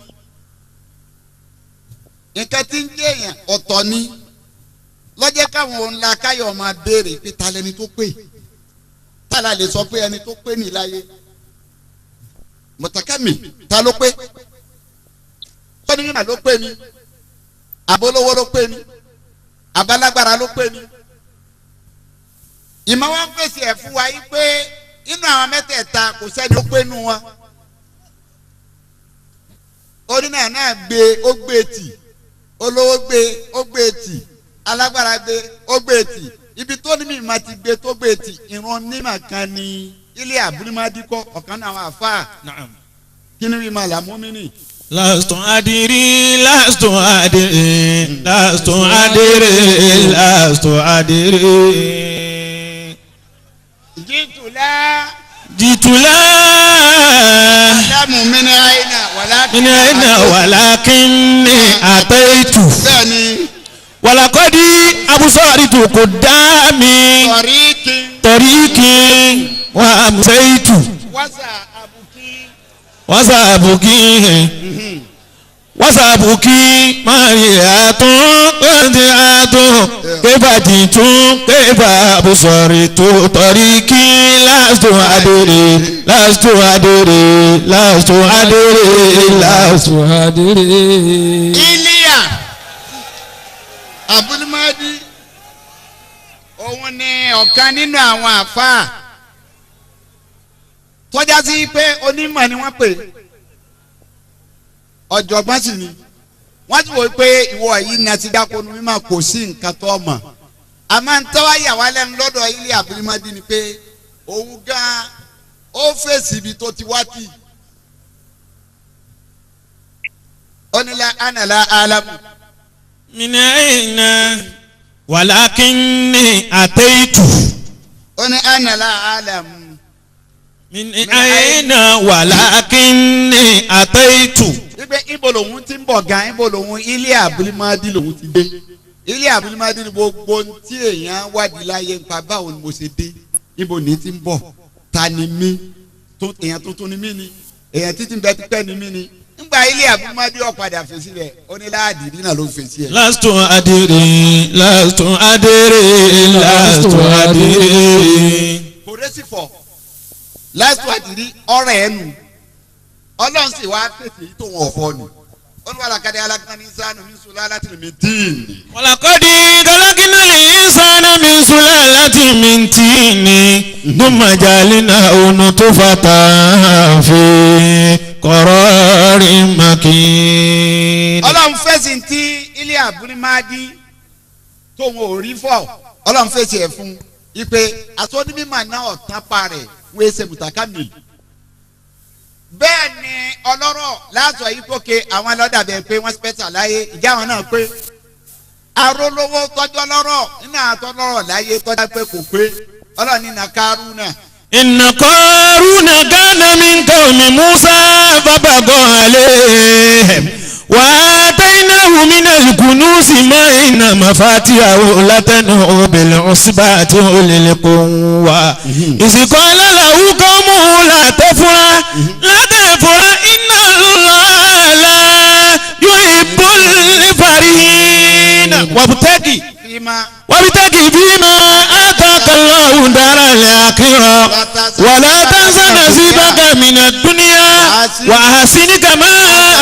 nǹkan ti ń jẹ́ èèyàn ọ̀tọ̀ ni lọ́jẹ́ káwọn ńlá káyọ̀ máa béèrè pé ta lẹni tó pè tala lè sọ pé ẹni tó pé ní láyé mọ̀tàkàmì ta ló pé tọ́ni mímà ló pé ní abolówó ló pé ni abalagbára ló pé ni ìmọ̀ wọn fèsì ẹ̀ fún wa yìí pé inú àwọn mẹ́tẹ̀ẹ̀ta kò sẹ́ni ó pé nu wọn onínà náà gbé ó gbé tì olówó gbé ó gbé tì alágbára gbé ó gbé tì ibi tó ní mímọ́ ti gbé tó gbé tì ìran onímọ̀ kan ní ilé àbúrímádìkọ ọ̀kan náà àwọn àfáà kí ni mímọ́ làmúmínì. Lastu adiri, lastu adiri, lastu adiri, lastu adiri. Jitula. Adamu min aina walakin. Min aina walakinni ataitu. Bẹ́ẹ̀ni. Walakodi abusaritu kudami. Toriki wa amsaitu. Wasabuki mariyatun qadiyatun kebatitun kebabusaritu toriki lastu adiri lastu adiri lastu adiri lastu adiri. Iliya Abdulmadi òun ni ọ̀kan nínú àwọn àfáà tọ́já sí pé onímọ̀ ni wọ́n pè ọ̀jọ̀gbọ́n sì ni wọ́n ti wò pé ìwọ yìí ni a ti dákonu mímọ́ kò sí nǹkan tó mọ̀ àmọ́ ń tọ́wá yà wá lẹ́nu lọ́dọ̀ ilé Abdulmadi ni pé òun gan ó fèsì ibi tó ti wá tì ó ní la ànàlá alamu. Min aina walakinni ataitu. ó ní ànàlá alamu. Min aina walakinni ataitu. wípé ibo lòun ti ń bọ̀ gan ibo lòun ilé Abdulmadi lòun ti dé ilé Abdulmadi ni gbogbo tí èèyàn wádìí láyé nípa báwo ni mo ṣe dé ibo ní ti ń bọ̀ ta ni mí èèyàn tuntun ni mí ni èèyàn títí bẹ tipẹ́ ni mí ni nígbà ilé Abdulmadi ọ̀padà fèsì rẹ̀ ó ní láàdìrí náà ló fèsì ẹ̀. Lastu adiri lastu adiri lastu adiri. kò rẹ́ sí fọ̀ lastu adiri ọ̀rẹ́ ẹ̀ nù ọlọ́run sì wá tètè tó wọn ọ̀fọ́ ni olùwàlàkadì alákànní sànù min sulalatin min tin. Walakodi khalaqnal insana min sulalatin min tin thumma ja'alnahu nutfatan fi qararin makin. ọlọ́run fèsì tí ilé Abdulmadi tóun ò rí fọ́ ọlọ́run fèsì ẹ̀ fún ipe àtọ́nímọ̀ náà ọ̀tán pa rẹ̀ wọ́n ṣe mùtàkámì. bẹ́ẹ̀ ni ọlọ́rọ̀ láàtọ̀ yìí kókè àwọn ẹlọ́dàbẹ̀ pé wọ́n spẹ́tà láyé ìjà àwọn náà pé arólówó tọ́jú ọlọ́rọ̀ nínú àtọ́lọ́rọ̀ láyé tọ́jú pé kò pé ọlọ́run nínú Kárúnà. Inna Qaruna kana min qawmi Musa fabagha alayhim wa atainahu min al-kunuzi ma inna mafatihahu latanu bil usbati ulil quwwa iz qala lahu qawmuhu la tafrah inna Allaha la yuhibbul farihin wabtaghi فيما آتاك الله دار الآخرة ولا تنس نصيبك من الدنيا وأحسن كما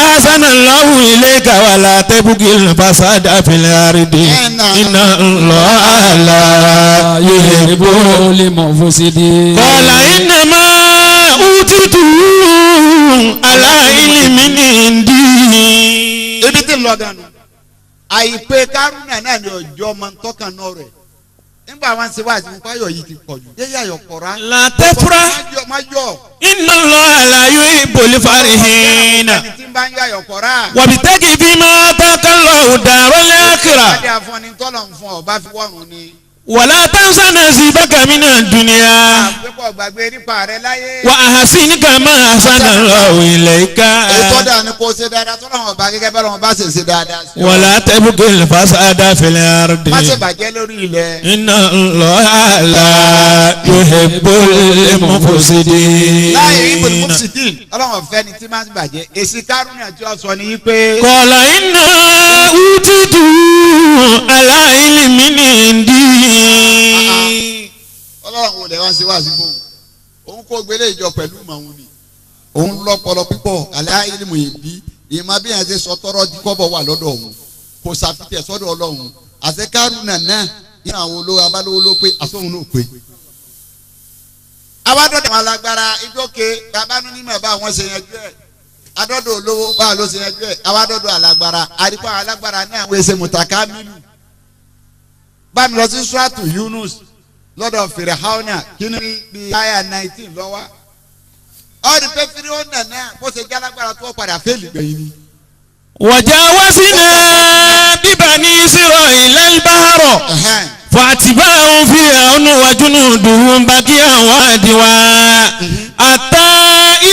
أحسن الله إليك ولا تبغي الفساد في الأرض إن الله لا يحب المفسدين. قال إنما أوتيته على علم عندي. ebi tí ń lọ dànù àìpé Kárúnà náà ni ọjọ́ ọmọ ntọ́kàn náà rẹ̀ nígbà wọn ṣe wá àti nípa yìí ti pọ̀ jù yéyà ayọ̀ kọ̀ra. látẹ́fúra inna Allaha la yuhibbul farihin. ẹni tí ń bá ń yọ ayọ̀ kọ̀ra. wabtaghi fima ataka Allahu daral akhirah. ìpàdé àfọ̀nì tọ́lọ̀ ń fún ọ bá fi wọ́rùn ni. wala tansa nasibaka minad dunya. àpépọ̀ gbàgbé nípa rẹ láyé. wa ahsin kama ahsana Allahu ilayka. ètò dáa ni kò ṣe dáadáa tó lọ́wọ́ bá gẹ́gẹ́ bẹ́ẹ̀ lọ́wọ́ bá ṣe ṣe dáadáa. wala tabghil fasada fil ardi. má ṣe bàjẹ́ lórí ilẹ̀. inna Allaha la yuhibbul mufsidin. láyé yuhibbul mufsidin ọlọ́wọ́ fẹ́ ni tí má ṣe bàjẹ́ èsì Kárúnà tí ó sọ ni pé. qala inna utitu ala ilmin indi. ọlọ́run wo lè wá sí wá sí fún òun kó gbélé ìjọ pẹ̀lú màwọn ni òun lọ́pọlọ pípọ̀ aláìlímù ìbí ìmọ̀ bí yẹn ṣe sọ tọrọ jí kọ́bọ̀ wà lọ́dọ̀ òun kò sàfitẹ̀ sọ́dọ̀ ọlọ́run àṣekárù nàná ní àwọn olówó abálówó ló pé àsóhun náà pé. abádọ́dọ̀ àwọn alágbára ìjókè babánú ní màbá àwọn ṣe yanjú ẹ̀ adọ́dọ̀ olówó báwa ló ṣe yanjú ẹ̀ abádọ́dọ̀ alágbára àdìpọ̀ àwọn alágbára ní àwọn èsè mùtàkà mílù. bámi lọ sí suratu Yunus lọ́dọ̀ Fìràhánà kíní bíi àyà 19 lọ́wọ́ ọ̀rì pé Fìràhánà náà bó ṣe jálágbára tó padà fẹ́ẹ̀lì gbẹ̀yìn ni. وجاوزنا ببني إسرائيل البحر فاتبعهم فرعون وجنوده بغيا وعدوا حتى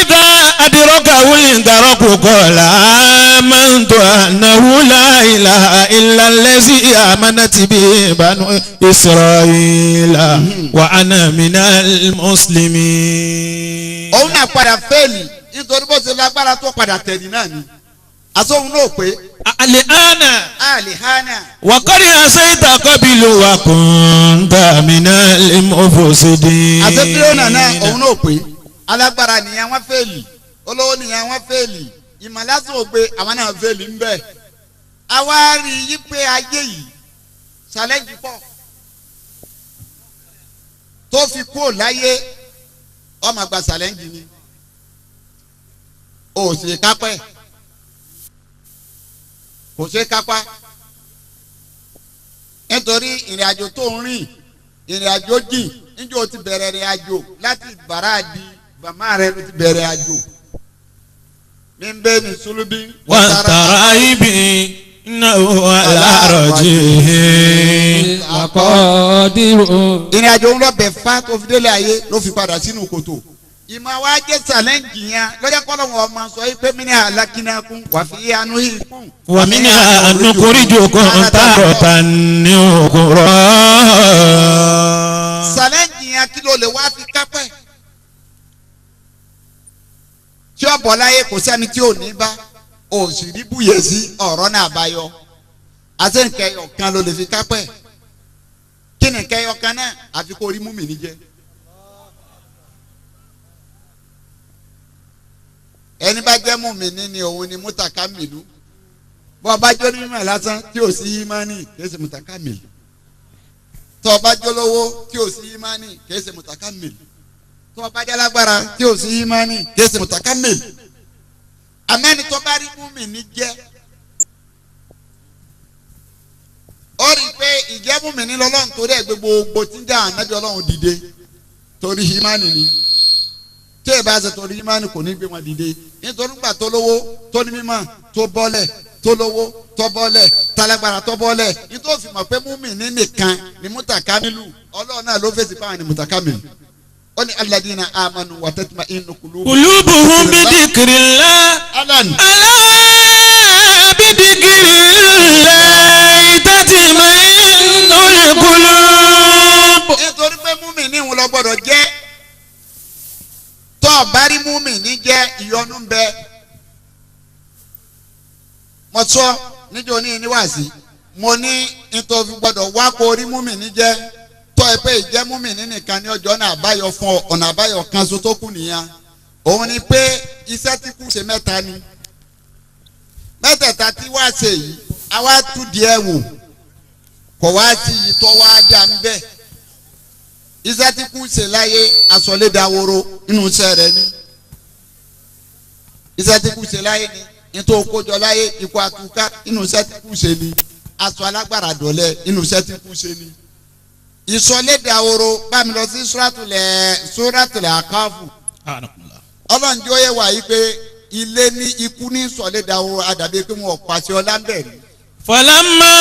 إذا أدركه الغرق قال آمنت أنه لا إله إلا الذي آمنت به بنو إسرائيل وأنا من المسلمين. òun náà padà fẹ́ẹ̀lì nítorí bó ṣe lágbára tó padà tẹ̀lé náà ni. àsóhun náà pé. alihana. وقد عصيت قبل وكنت من المفسدين. àṣefíọ́nà náà òun náà pé alágbára nìyẹn wọ́n fẹ́ẹ̀lì olówó nìyẹn wọ́n fẹ́ẹ̀lì ìmọ̀lásùn ògbé àwọn náà fẹ́ẹ̀lì ń bẹ̀. àwa rí i pé ayé yìí challenge pọ̀ tó fi kúrò láyé ọmọ àgbà challenge ni ó sì kápẹ́ kò ṣe kápá nítorí ìrìn àjò tó ń rìn ìrìn àjò jìn níjó ti bẹ̀rẹ̀ ìrìn àjò láti bàrà di bàmá rẹ ló ti bẹ̀rẹ̀ àjò mi ń bẹ́ ní sulubi. wọ́n tara ibi iná alárọ̀jì àkọ́dìrò. ìrìn àjò ń lọ bẹ̀ fá tó fi délé ayé ló fi padà sínú kòtò. ìmọ̀ wa jẹ́ challenge yẹn lọ́jọ́ kọ́ lọ́wọ́ ọmọ sọ yìí pé mi ní alákínnákún wà fi anú yìí kún. wà mí ní ànúkúrídìókò tààrọ̀tà ní òkúrọ̀. challenge yẹn kí ló lè wá fi kápẹ́. tí ó bọ̀ láyé kò sẹ́ni tí ò ní bá ò sì rí búyè sí ọ̀rọ̀ náà báyọ̀ àti nkẹyọ̀ kan ló lè fi kápẹ́. kí ni nkẹyọ̀ kan náà àfi kó rí múmi níjẹ́. ẹni bá jẹ́ mùmíní ni òun ni mutakamilu bọ́ ọba jó ní mímọ̀ lásán tí ò sí ìmánì kìí ṣe mutakamilu tọ́ ọba jó lówó tí ò sí ìmánì kìí ṣe mutakamilu tọ́ ọba jẹ́ lágbára tí ò sí ìmánì kìí ṣe mutakamilu amẹ́ni tó bá rí mùmíní jẹ́ ó rí i pé ìjẹ́ mùmíní lọ́lọ́run torí ẹ̀ gbogbo tí ń dá ànábì ọlọ́run dìde torí ìmánì ni tí ẹ bá ṣe torí ìmánì kò ní gbé wọn dìde nítorí gbà tó lówó tó ní mímọ̀ tó bọ́lẹ̀ tó lówó tó bọ́lẹ̀ tálágbára tó bọ́lẹ̀ nítorí fi mọ̀ pé múmìnì nìkan ni mutakamilu ọlọ́run náà ló fèsì fáwọn ni mutakamilu ó ní alladina amanu wa tatma'innu qulubuhum bi dhikrillah ala bi dhikrillah tatma'innul qulub. nítorí pé múmìnì ń lọ gbọ́dọ̀ jẹ́ tó bari múmìnì jẹ́ ìyọnu bẹ mo sọ níjọ ní níwáàsí mo ní nítorí gbọ́dọ̀ wá kó orí múmìnì jẹ́ tó ẹ pé ìjẹ́ múmìnì nìkan ní ọjọ́ náà àbáyọ fún ọ ọ̀nà àbáyọ kan so tó kù nìyẹn òun ni pé iṣẹ́ tí kù ṣe mẹ́ta ni mẹ́tẹ̀ẹ̀ta tí wàá ṣe yìí àwa tú díẹ̀ wò kò wá sí iyì tó wá dá ń bẹ́ẹ̀ iṣẹ́ tí kù ṣe láyé asọ̀lédàwòrò inú iṣẹ́ rẹ ni iṣẹ́ tí kù ṣe láyé ni nítorí kójọ láyé ikú àtúká inú iṣẹ́ tí kù ṣe ni aṣọ alágbára dọ̀lẹ́ inú iṣẹ́ tí kù ṣe ni ìsọ̀lédàwòrò bá mi lọ sí sóràtìlẹ̀ àkáfù ọlọ́run tí ó yẹ wá yí pé ilé ní ikú ní ìsọ̀lédàwòrò àdàbí pé wọn ò pàṣẹ ọlá ń bẹ̀rẹ̀. فلما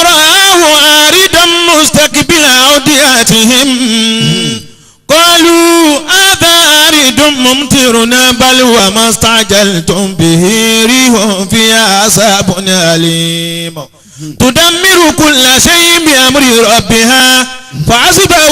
رآه عارضا مستقبل أوديتهم قالوا هذا عارض ممطرنا بل هو ما استعجلتم به ريح فيها عذاب أليم تدمر كل شيء بأمر ربها فحسبه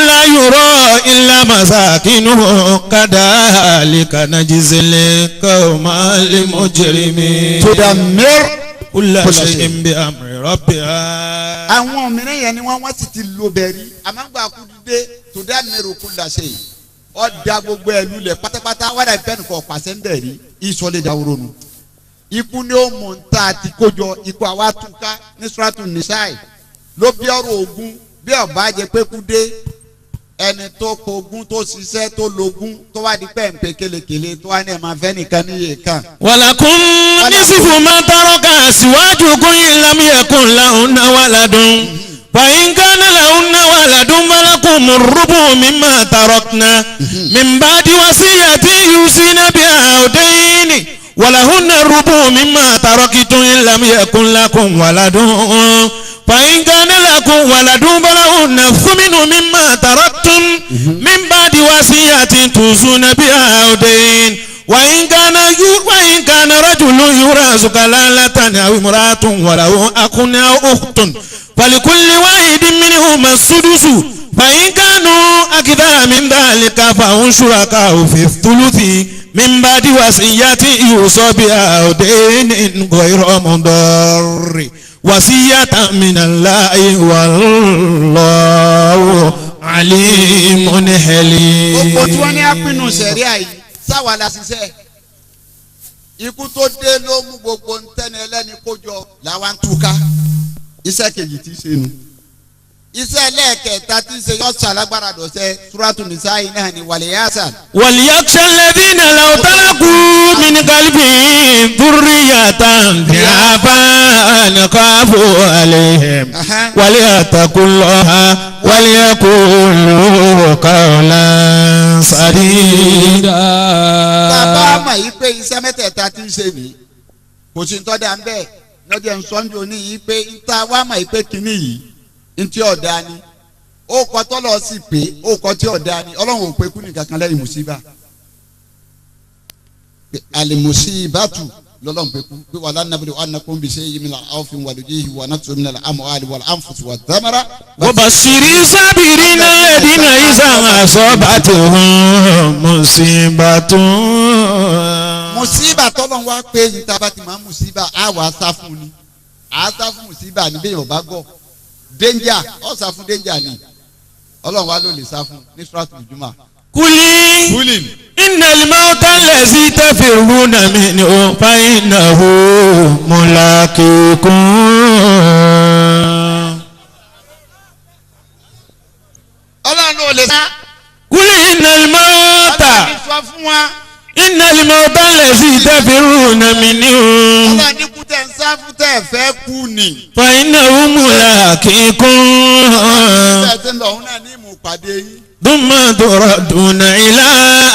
لا يرى إلا مساكنه كذلك نجزي القوم المجرمين تدمر kula ṣe ń bẹ amri rabbiha. àwọn mìíràn yẹn ni wọ́n sì ti lo bẹ̀rí àmàgbà kúndé tó dá mẹ́rù kula ṣe ọ̀dà gbogbo ẹ̀ lulẹ̀ pátápátá wàdà ìfẹ́ nìkan pàṣẹ ń bẹ̀rí ìsọ̀lẹ̀ dàwóró nu ikú ni ó mú ta àti kójọ ikú àwa túká ní Suratu Nisai ló bí ọ̀rọ̀ ogun bí ọba jẹ pé kú dé ẹni tó kogún tó ṣiṣẹ́ tó logún tó wá di pẹ́ǹpẹ́ kélekèle tó wá ní ẹ̀ máa fẹ́ nìkan níye kan. walakum nisfu ma taraka azwajukum in lam yakun lahunna waladun fa in kana lahunna waladun falakum ar-rubu mimma tarakna min ba'di wasiyatin yusina biha aw dayni ولهن الربع مما تركتم إن لم يكن لكم ولد فإن كان لكم ولد فلهن الثمن مما تركتم من بعد وصية توصون بها أو دين وإن كان رجل يورث كلالة أو امرأة وله أخ أو أخت فلكل واحد منهما السدس فإن كانوا أكثر من ذلك فهم شركاء في الثلث من بعد وصية يوصى بها أو دين غير مضار وصية من الله والله عليم حليم. gbogbo tí wọ́n ní apinnu sẹ̀ríà yìí sáwà la ṣiṣẹ́ ikú tó dé ló mú gbogbo ntẹ́ni ẹlẹ́ni kójọ làwọn ń túká iṣẹ́ kejì tí í ṣe nu iṣẹ́ lẹ́ẹ̀kẹta tí í ṣe yọ ṣàlágbára dọ̀ṣẹ́ Suratu Nisai náà ni wàlíyàsà. وليخشى الذين لو تركوا من قلبهم ذرية ضعافا خافوا عليهم وليتقوا الله وليقولوا قولا سديدا. bàbá àmọ̀ yìí pé iṣẹ́ mẹ́tẹ̀ẹ̀ta tí ń ṣe mí kò sí tọ́da ń bẹ́ẹ̀ lọ́jọ́ ìsọ́njò ní yìí pé ìta wá mọ̀ yìí pé kínní yìí ntí ọ̀dà ni ó kọ́ tọ́lọ̀ sí pé ó kọ́ tí ọ̀dà ni ọlọ́run ò pé kú nìkan kan lẹ́yìn mùsíbà alimusibatu lọ́lọ́run pé kú pé wàlá nàbẹ̀rẹ̀ wà nàkún bí sẹ́yìn mi là áwòfin wàlúùjì wà nàtúntò mi là amwali wal anfus wà dhamara. وبشر الصابرين الذين إذا أصابتهم مصيبة. mùsíbà tọ́lọ̀ wá pé níta bá ti máa mùsíbà á wà á sá fún ni á sá fún mùsíbà ní bẹ́ẹ̀ ọba gọ̀ danger ó sá fún danger ni ọlọ́run wa ló lè sá fún ní Suratul Jumu'ah. قل إن الموت الذي تفرون منه فإنه ملاقيكم. ọlọ́run ló lè sá. قل إن الموت إن الموت الذي تفرون منه ọlọ́run ní kú tẹ̀ ń sá fún tẹ̀ fẹ́ kú ni. فإنه ملاقيكم tẹ̀sán lọ́hún náà ní ìmùpàdé yín. ثم تردون إلى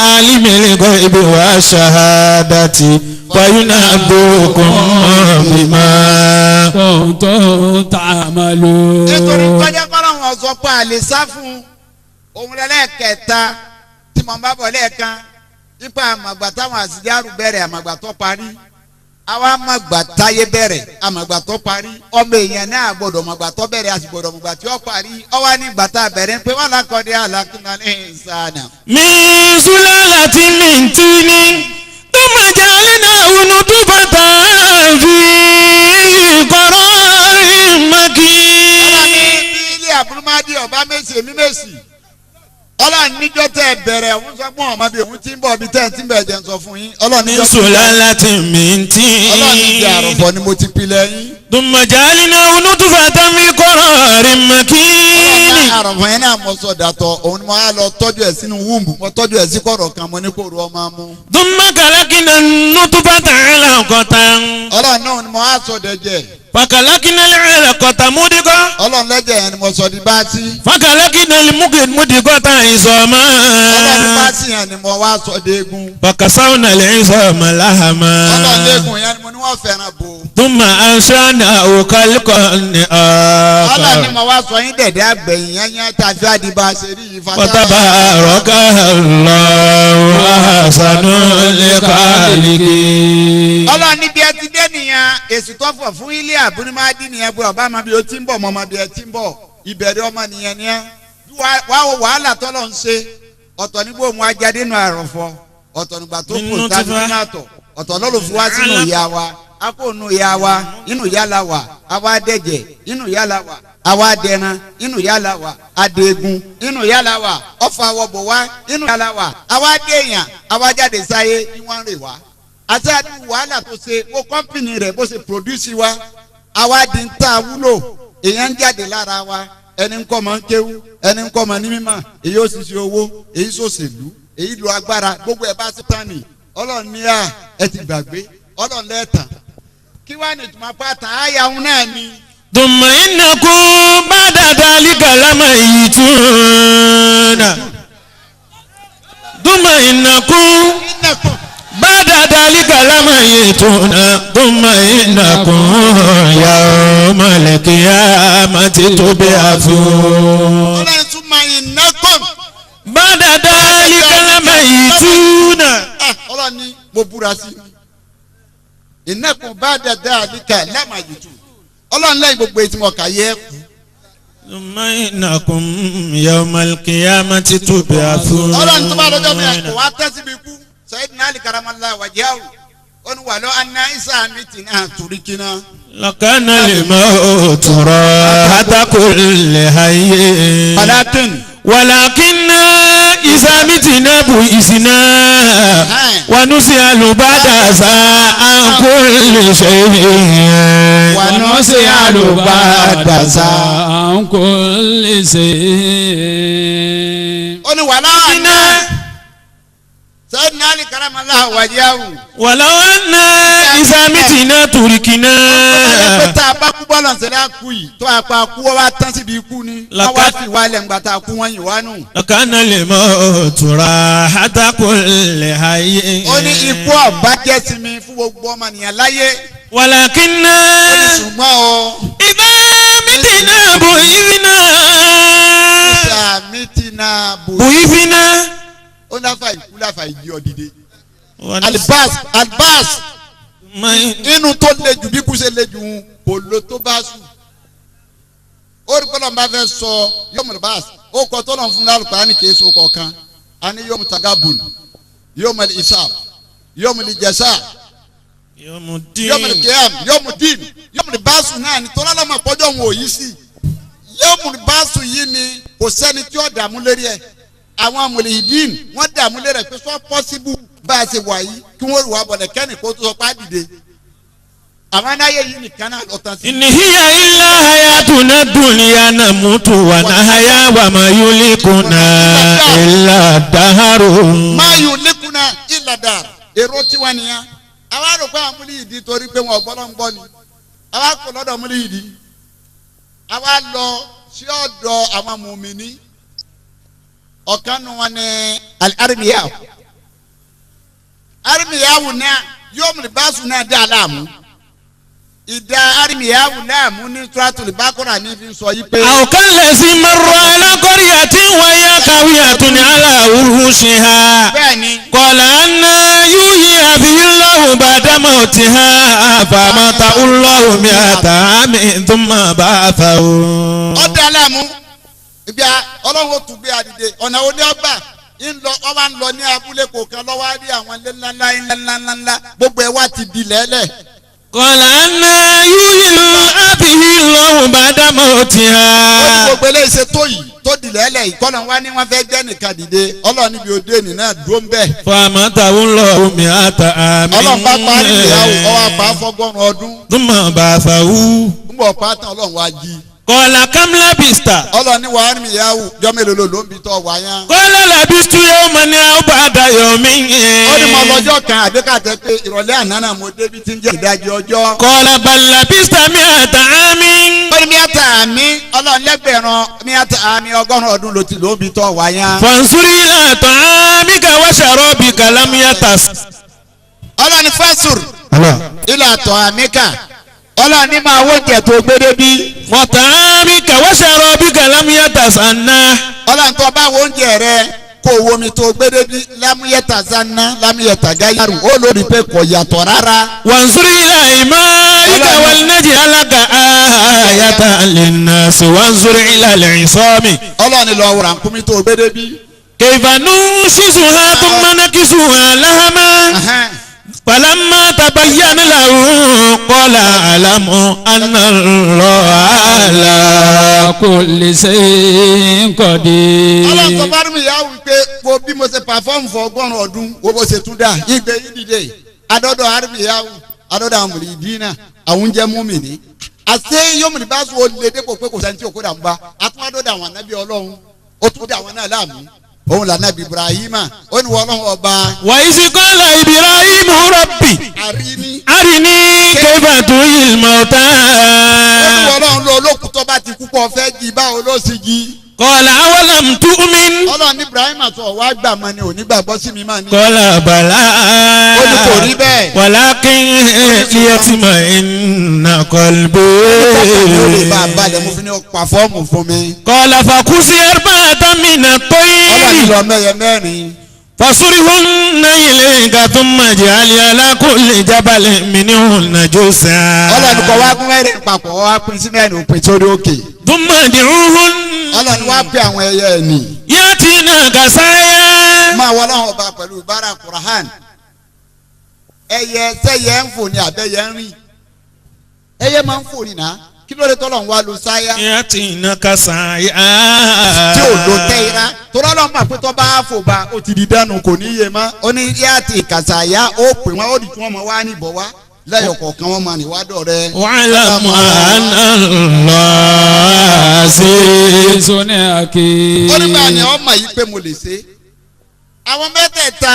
عالم الغيب والشهادة فينبئكم بما كنتم تعملون. nítorí kọjá kọ́lá wọn sọ pé àlè sá fún òun lẹ́lẹ́kẹta tí mo bá bọ̀ lẹ́ẹ̀kan nípa àmàgbà táwọn àṣìjárù bẹ̀rẹ̀ àmàgbà tó parí àwọn àmàgbà táyé bẹ̀rẹ̀ àmàgbà tó parí ọmọ èèyàn náà gbọ́dọ̀ màgbà tó bẹ̀rẹ̀ àti gbọ́dọ̀ màgbà tí ó parí ọwọ́ ní gbàtà bẹ̀rẹ̀ pé wọ́n lákọ̀ọ́dẹ́ àlàkùnà ní ìsànà. من سلالة من طين ثم جعلناه نطفة في قرار مكين. ilé àbúrúmádì ọba mẹ́sì èmi mẹ́sì ọlọ́run níjọ́ tẹ́ bẹ̀rẹ̀ òun sọ fún ọmọ bíi òun ti ń bọ̀ bí tẹ́ ẹ ti ń bẹ̀rẹ̀ jẹ́ ń sọ fún yín ọlọ́run níjọ́ من سلالة من طين ọlọ́run níjọ́ àròfọ̀ ni mo ti pilẹ̀ yín. ثم جعلناه نطفة في قرار مكين. àròfọ̀ yẹn náà mo sọ dàtọ̀ òun ni mo á lọ tọ́jú ẹ̀ sínú wúùmù mo tọ́jú ẹ̀ sí kọ̀rọ̀ kan mo ní kó ru ọmọ mú. ثم خلقنا النطفة علقة ọlọ́run náà ni mo á sọ dẹ̀jẹ̀ فخلقنا العلقة مضغة ọlọ́run lẹ́jẹ̀ yẹn ni mo sọ di báàtì فخلقنا المضغة عظاما ọlọ́run báàtì yẹn ni mo wá sọ déegun فكسونا العظام لحما ọlọ́run déegun yẹn ni mo ní wọ́n fẹ́ràn bò ثم أنشأناه خلقا ọlọ́run ni آخر mo wá sọ yín dẹ̀dẹ̀ àgbẹ̀yìn yẹn yẹn tàbí àdìbà ṣe rí yìí فتبارك الله أحسن الخالقين. ọlọ́run níbi ẹ ti dé nìyẹn èsì tó fọ̀ fún ilé àbúrímádì nìyẹn bó ọba máa bí o ti ń bọ̀ mọ́ máa bí ẹ ti ń bọ̀ ìbẹ̀rẹ̀ ọmọ nìyẹn nìyẹn wá wo wàhálà tọ́lọ̀ ń ṣe ọ̀tọ̀ nígbò mú ajáde nù àròfọ ọ̀tọ̀ nígbà tó kù sáájú nínú àtọ̀ ọ̀tọ̀ lọ́lọ́ fún wa sínú ìyá wa akó nù ìyá wa inú ìyá la wà àwa dẹ̀jẹ̀ inú ìyá la wà àwa dẹran inú ìyá la wà adégun inú ìyá la wà ọ̀fọ̀ àwọ̀bọ̀ wa inú ìyá la wà àwa dẹ̀yàn àwa jáde sáyé ní wọ́n ń rè wá àti àdúgbò wàhálà tó ṣe ó kọ́mpìnì rẹ̀ bó ṣe pòdúsì wa àwa di ń tà wúlò èèyàn ń jáde lára wa ẹni ń kọ́ mọ́ ń kéwú ẹni ń kọ́ mọ́ ní mímọ́ èyí ó sì ṣe owó èyí sòṣèlú èyí lo agbára gbogbo ẹ̀ bá sí tani ọlọ́run ní à ẹ ti gbàgbé ọlọ́run lẹ́ẹ̀tàn kí wàá ní ìtumọ̀ pátá àyà òun náà ni. ثم إنكم بعد ذلك لميتون ثم إنكم بعد ذلك لميتون ثم إنكم يوم القيامة تبعثون ọlọ́run tún máa yin nẹ́kọ̀m. بعد ذلك لميتون ọlọ́run ní mo búra sí i ìnẹ́kùn bá dàda àdìkà lámàjìtù ọlọ́run lẹ́yìn gbogbo ètò ọkà yẹ kú. ثم إنكم يوم القيامة تبعثون ọlọ́run tó bá lọ́jọ́ mi kò wá tẹ́ síbi kú Sayyidina Ali karamallahu wajhahu ó ní wàlọ́ anna isa mitina turikina. لكان الموت راحة كل حي ولكن إذا متنا بئسنا ونسأل بعد عن كل شيء ونسأل بعد عن كل شيء. ó ní wàlọ́ anna Sayyidina Ali karamallahu wajhahu. ولو أن إذا متنا تركنا. pé tá a bá kú bọ́ọ̀lù ṣẹlẹ̀ kú yìí tó a pa kú wá tán síbi ikú ni wọ́n wá fi wá lẹ́ngbà tá a kú wọ́n yìí wá nù. لكان الموت راحة كل حي. ó ní ikú ọ̀bá jẹ́ sinmi fún gbogbo ọmọnìyàn láyé. ولكن ṣùgbọ́n o. إذا متنا بعثنا. ìsà mítínà بعثنا. ó láfa ìkú láfa ìdí ọ̀dìdẹ. albas inú tó le jù bí kú ṣe le jù kò lo tó bá sùn. ó rí kọ́lọ́ bá fẹ́ sọ yọmọ albas ó kọ́ tó lọ́n fún lálùpàá kìí so kọ̀ọ̀kan a ní yọmọ tagabun yọmọ isab yọmọ jẹsà yọmọ kiyam yọmọ din yọmọ basu náà ni tọ́lá lọ́mọ pọ́jọ́ wọn ò yí sí yọmọ basu yìí ni kò sẹ́ni tí ó dààmú lérí ẹ̀ àwọn amòlìdín wọ́n dààmú lérí ẹ̀ pé sọ pọ́síbù bá a ṣe wà yìí kí wọ́n rù wá bọ̀lẹ̀ kẹ́ni kó tó sọ pé á dìde àwọn anáyé yìí nìkan náà lọ tán sí. إن هي إلا حياتنا الدنيا نموت ونحيا وما يهلكنا إلا الدهر. máa yù lẹ́kùnà ìlàdà èrò tiwa nìyẹn àwa rò pé àwọn amúlíyìí torí pé wọn gbọ́dọ̀ ń gbọ́ ni àwa kò lọ́dọ̀ amúlíyìí àwa lọ sí ọ̀dọ̀ àwọn mùmíní ọ̀kan nu wọn ni arimiyahu arimiyahu náà yóò mú libáṣu náà dé aláàmú ìdá arimiyahu láàmú ní suratul Baqara ní fi sọ yí pé. أو كالذي مر على قرية وهي خاوية على عروشها bẹ́ẹ̀ni. قال أنا يحيي هذه الله بعد موتها فأماته الله 100 عام ثم بعثه. ọ̀dà aláàmú ibi ọlọ́run ó tún gbé adìde ọ̀nà òní ọgbà ọba ń lọ ní abúlé kọ̀ọ̀kan lọ́wọ́ á rí àwọn ilé ńláńlá gbogbo ẹ̀ wá ti di lẹ́lẹ̀. قال أنا يحيي هذه الله بعد ó ní موتها. gbogbo eléyìí ṣe tó yìí tó di lẹ́lẹ̀ ìkọ́nà wa ni wọ́n fẹ́ gbẹ́ nìkan dìde ọlọ́run níbi òde ènì náà dúró ń bẹ̀. فأماته الله 100 عام ọlọ́run bá parí ìyàwó ọwọ́ apá fọ́gọ́rùn ọdún ثم بعثه. ń bọ̀ pátá ọlọ́run wá jí. قال كم لبثت؟ ọlọ́run ní wàá rìn ìyàwó jọ́mẹ́lòlò ló ń bi tọ́ wáyà. قال لبثت يوما أو بعد يوم. ó ní mo lọ́jọ́ kan àbíkàtẹ́ pé ìrọ̀lẹ́ àná náà mo débi tí ń jẹ́ ìdajì ọjọ́. قال بل لبثت 100 عام. ó ní míyàtà àmì ọlọ́run lẹ́gbẹ̀rún míyàtà àmì ọgọ́rùn-ún ọdún ló ti ló ń bi tọ́ wáyà. فانظر إلى طعامك وشرابك لم يتس. ọlọ́run ní fásur ilé àtọ̀ àmì kà ọlọ́run ní máa wó jẹ̀ tó gbé débi. وطعامك وشرابك لم يتسنى. ọlọ́run tó bá wo oúnjẹ rẹ kó wo omi tó gbé débi lámúyẹ̀tà zanna lámúyẹ̀tà gáyàrú ó lórí pé kò yàtọ̀ rárá. وانظر إلى إمائك ولنجعلك آية للناس وانظر إلى العصام ọlọ́run ní lọ wúra nkúmi tó gbé débi. كيف ننشزها ثم نكسوها لهما فلما تبين له قال أعلم أن الله على كل شيء قدير. ọlọ́run tó bá rí mi yà wí pé wo bí mo ṣe pàfọ́ọ̀mù fún ọgọ́rùn-ún ọdún wo bó ṣe tún dà ìgbé yìí dìde adọ́dọ̀ arìbíyàwó adọ́dọ̀ àwọn mùrìdínà àwọn jẹ́ múmìnì àṣẹ yomùnì bá sọ olè dépò pé kò sẹ́ni tí òkú dà ń bá àtún adọ́dọ̀ àwọn anábì ọlọ́run ó tún dé àwọn náà láàmú òun là nàbì Ibrahima ó ní wọ́n ọlọ́run ọba. wa isi qala Ibrahimu rabbi arini kayfa tuhil mauta. ó ní wọ́n ọlọ́run lọ olókùtọ́ bá ti kú pọ̀ fẹ́ jí báwo ló sì jí. qala awalam tu'min. ọlọ́run ní Ibrahima sọ wá gbà mọ́ ni ò ní gbàgbọ́ sí mi máa ní. qala bala. ó ní kò rí bẹ́ẹ̀. walakin liyatma'inna qalbi. ó lè bá a balẹ̀ mo fi ní pa fọ́ọ̀mù fún mi. qala fakusi arba'atan mina ọlọ́run at-tayr. lọ mẹ́yẹ mẹ́rin. fasurihunna ilayka thumma ij'al ala kulli jabalin minhunna juz'an. ọlọ́run kọ́ wá kún mẹ́rin papọ̀ wá pín sí mẹ́rin òpin sórí òkè. thumma ud'uhun. ọlọ́run wá pé àwọn ẹyẹ ẹ̀ nì. yatinaka sa'ya. máa wọ ọlọ́run ọba pẹ̀lú ìbára Qur'an. ẹyẹ sẹ́yẹ ń fò ní àbẹ́yẹ ń rìn. ẹyẹ máa ń fò ní náà kí ló dé tọ́lọ̀ ń wá lu sáyà. yatinaka sa'ya. tí ò lo tẹ́ira tọ́lọ́ lọ́n bá pé tọ́ bá fò bá ó ti di dànù kò ní yé ma. ó ní yàtì kàṣàyà ó pè wọ́n ó di tí wọ́n mọ̀ wá níbọ̀ wá lẹ́yọ̀ kọ̀ọ̀kan wọ́n máa níwádọ̀ rẹ. wa'lamu anna Allaha azizun hakim. ó nígbà ni ọmọ yìí pé mo lè ṣe. àwọn mẹ́tẹ̀ẹ̀ta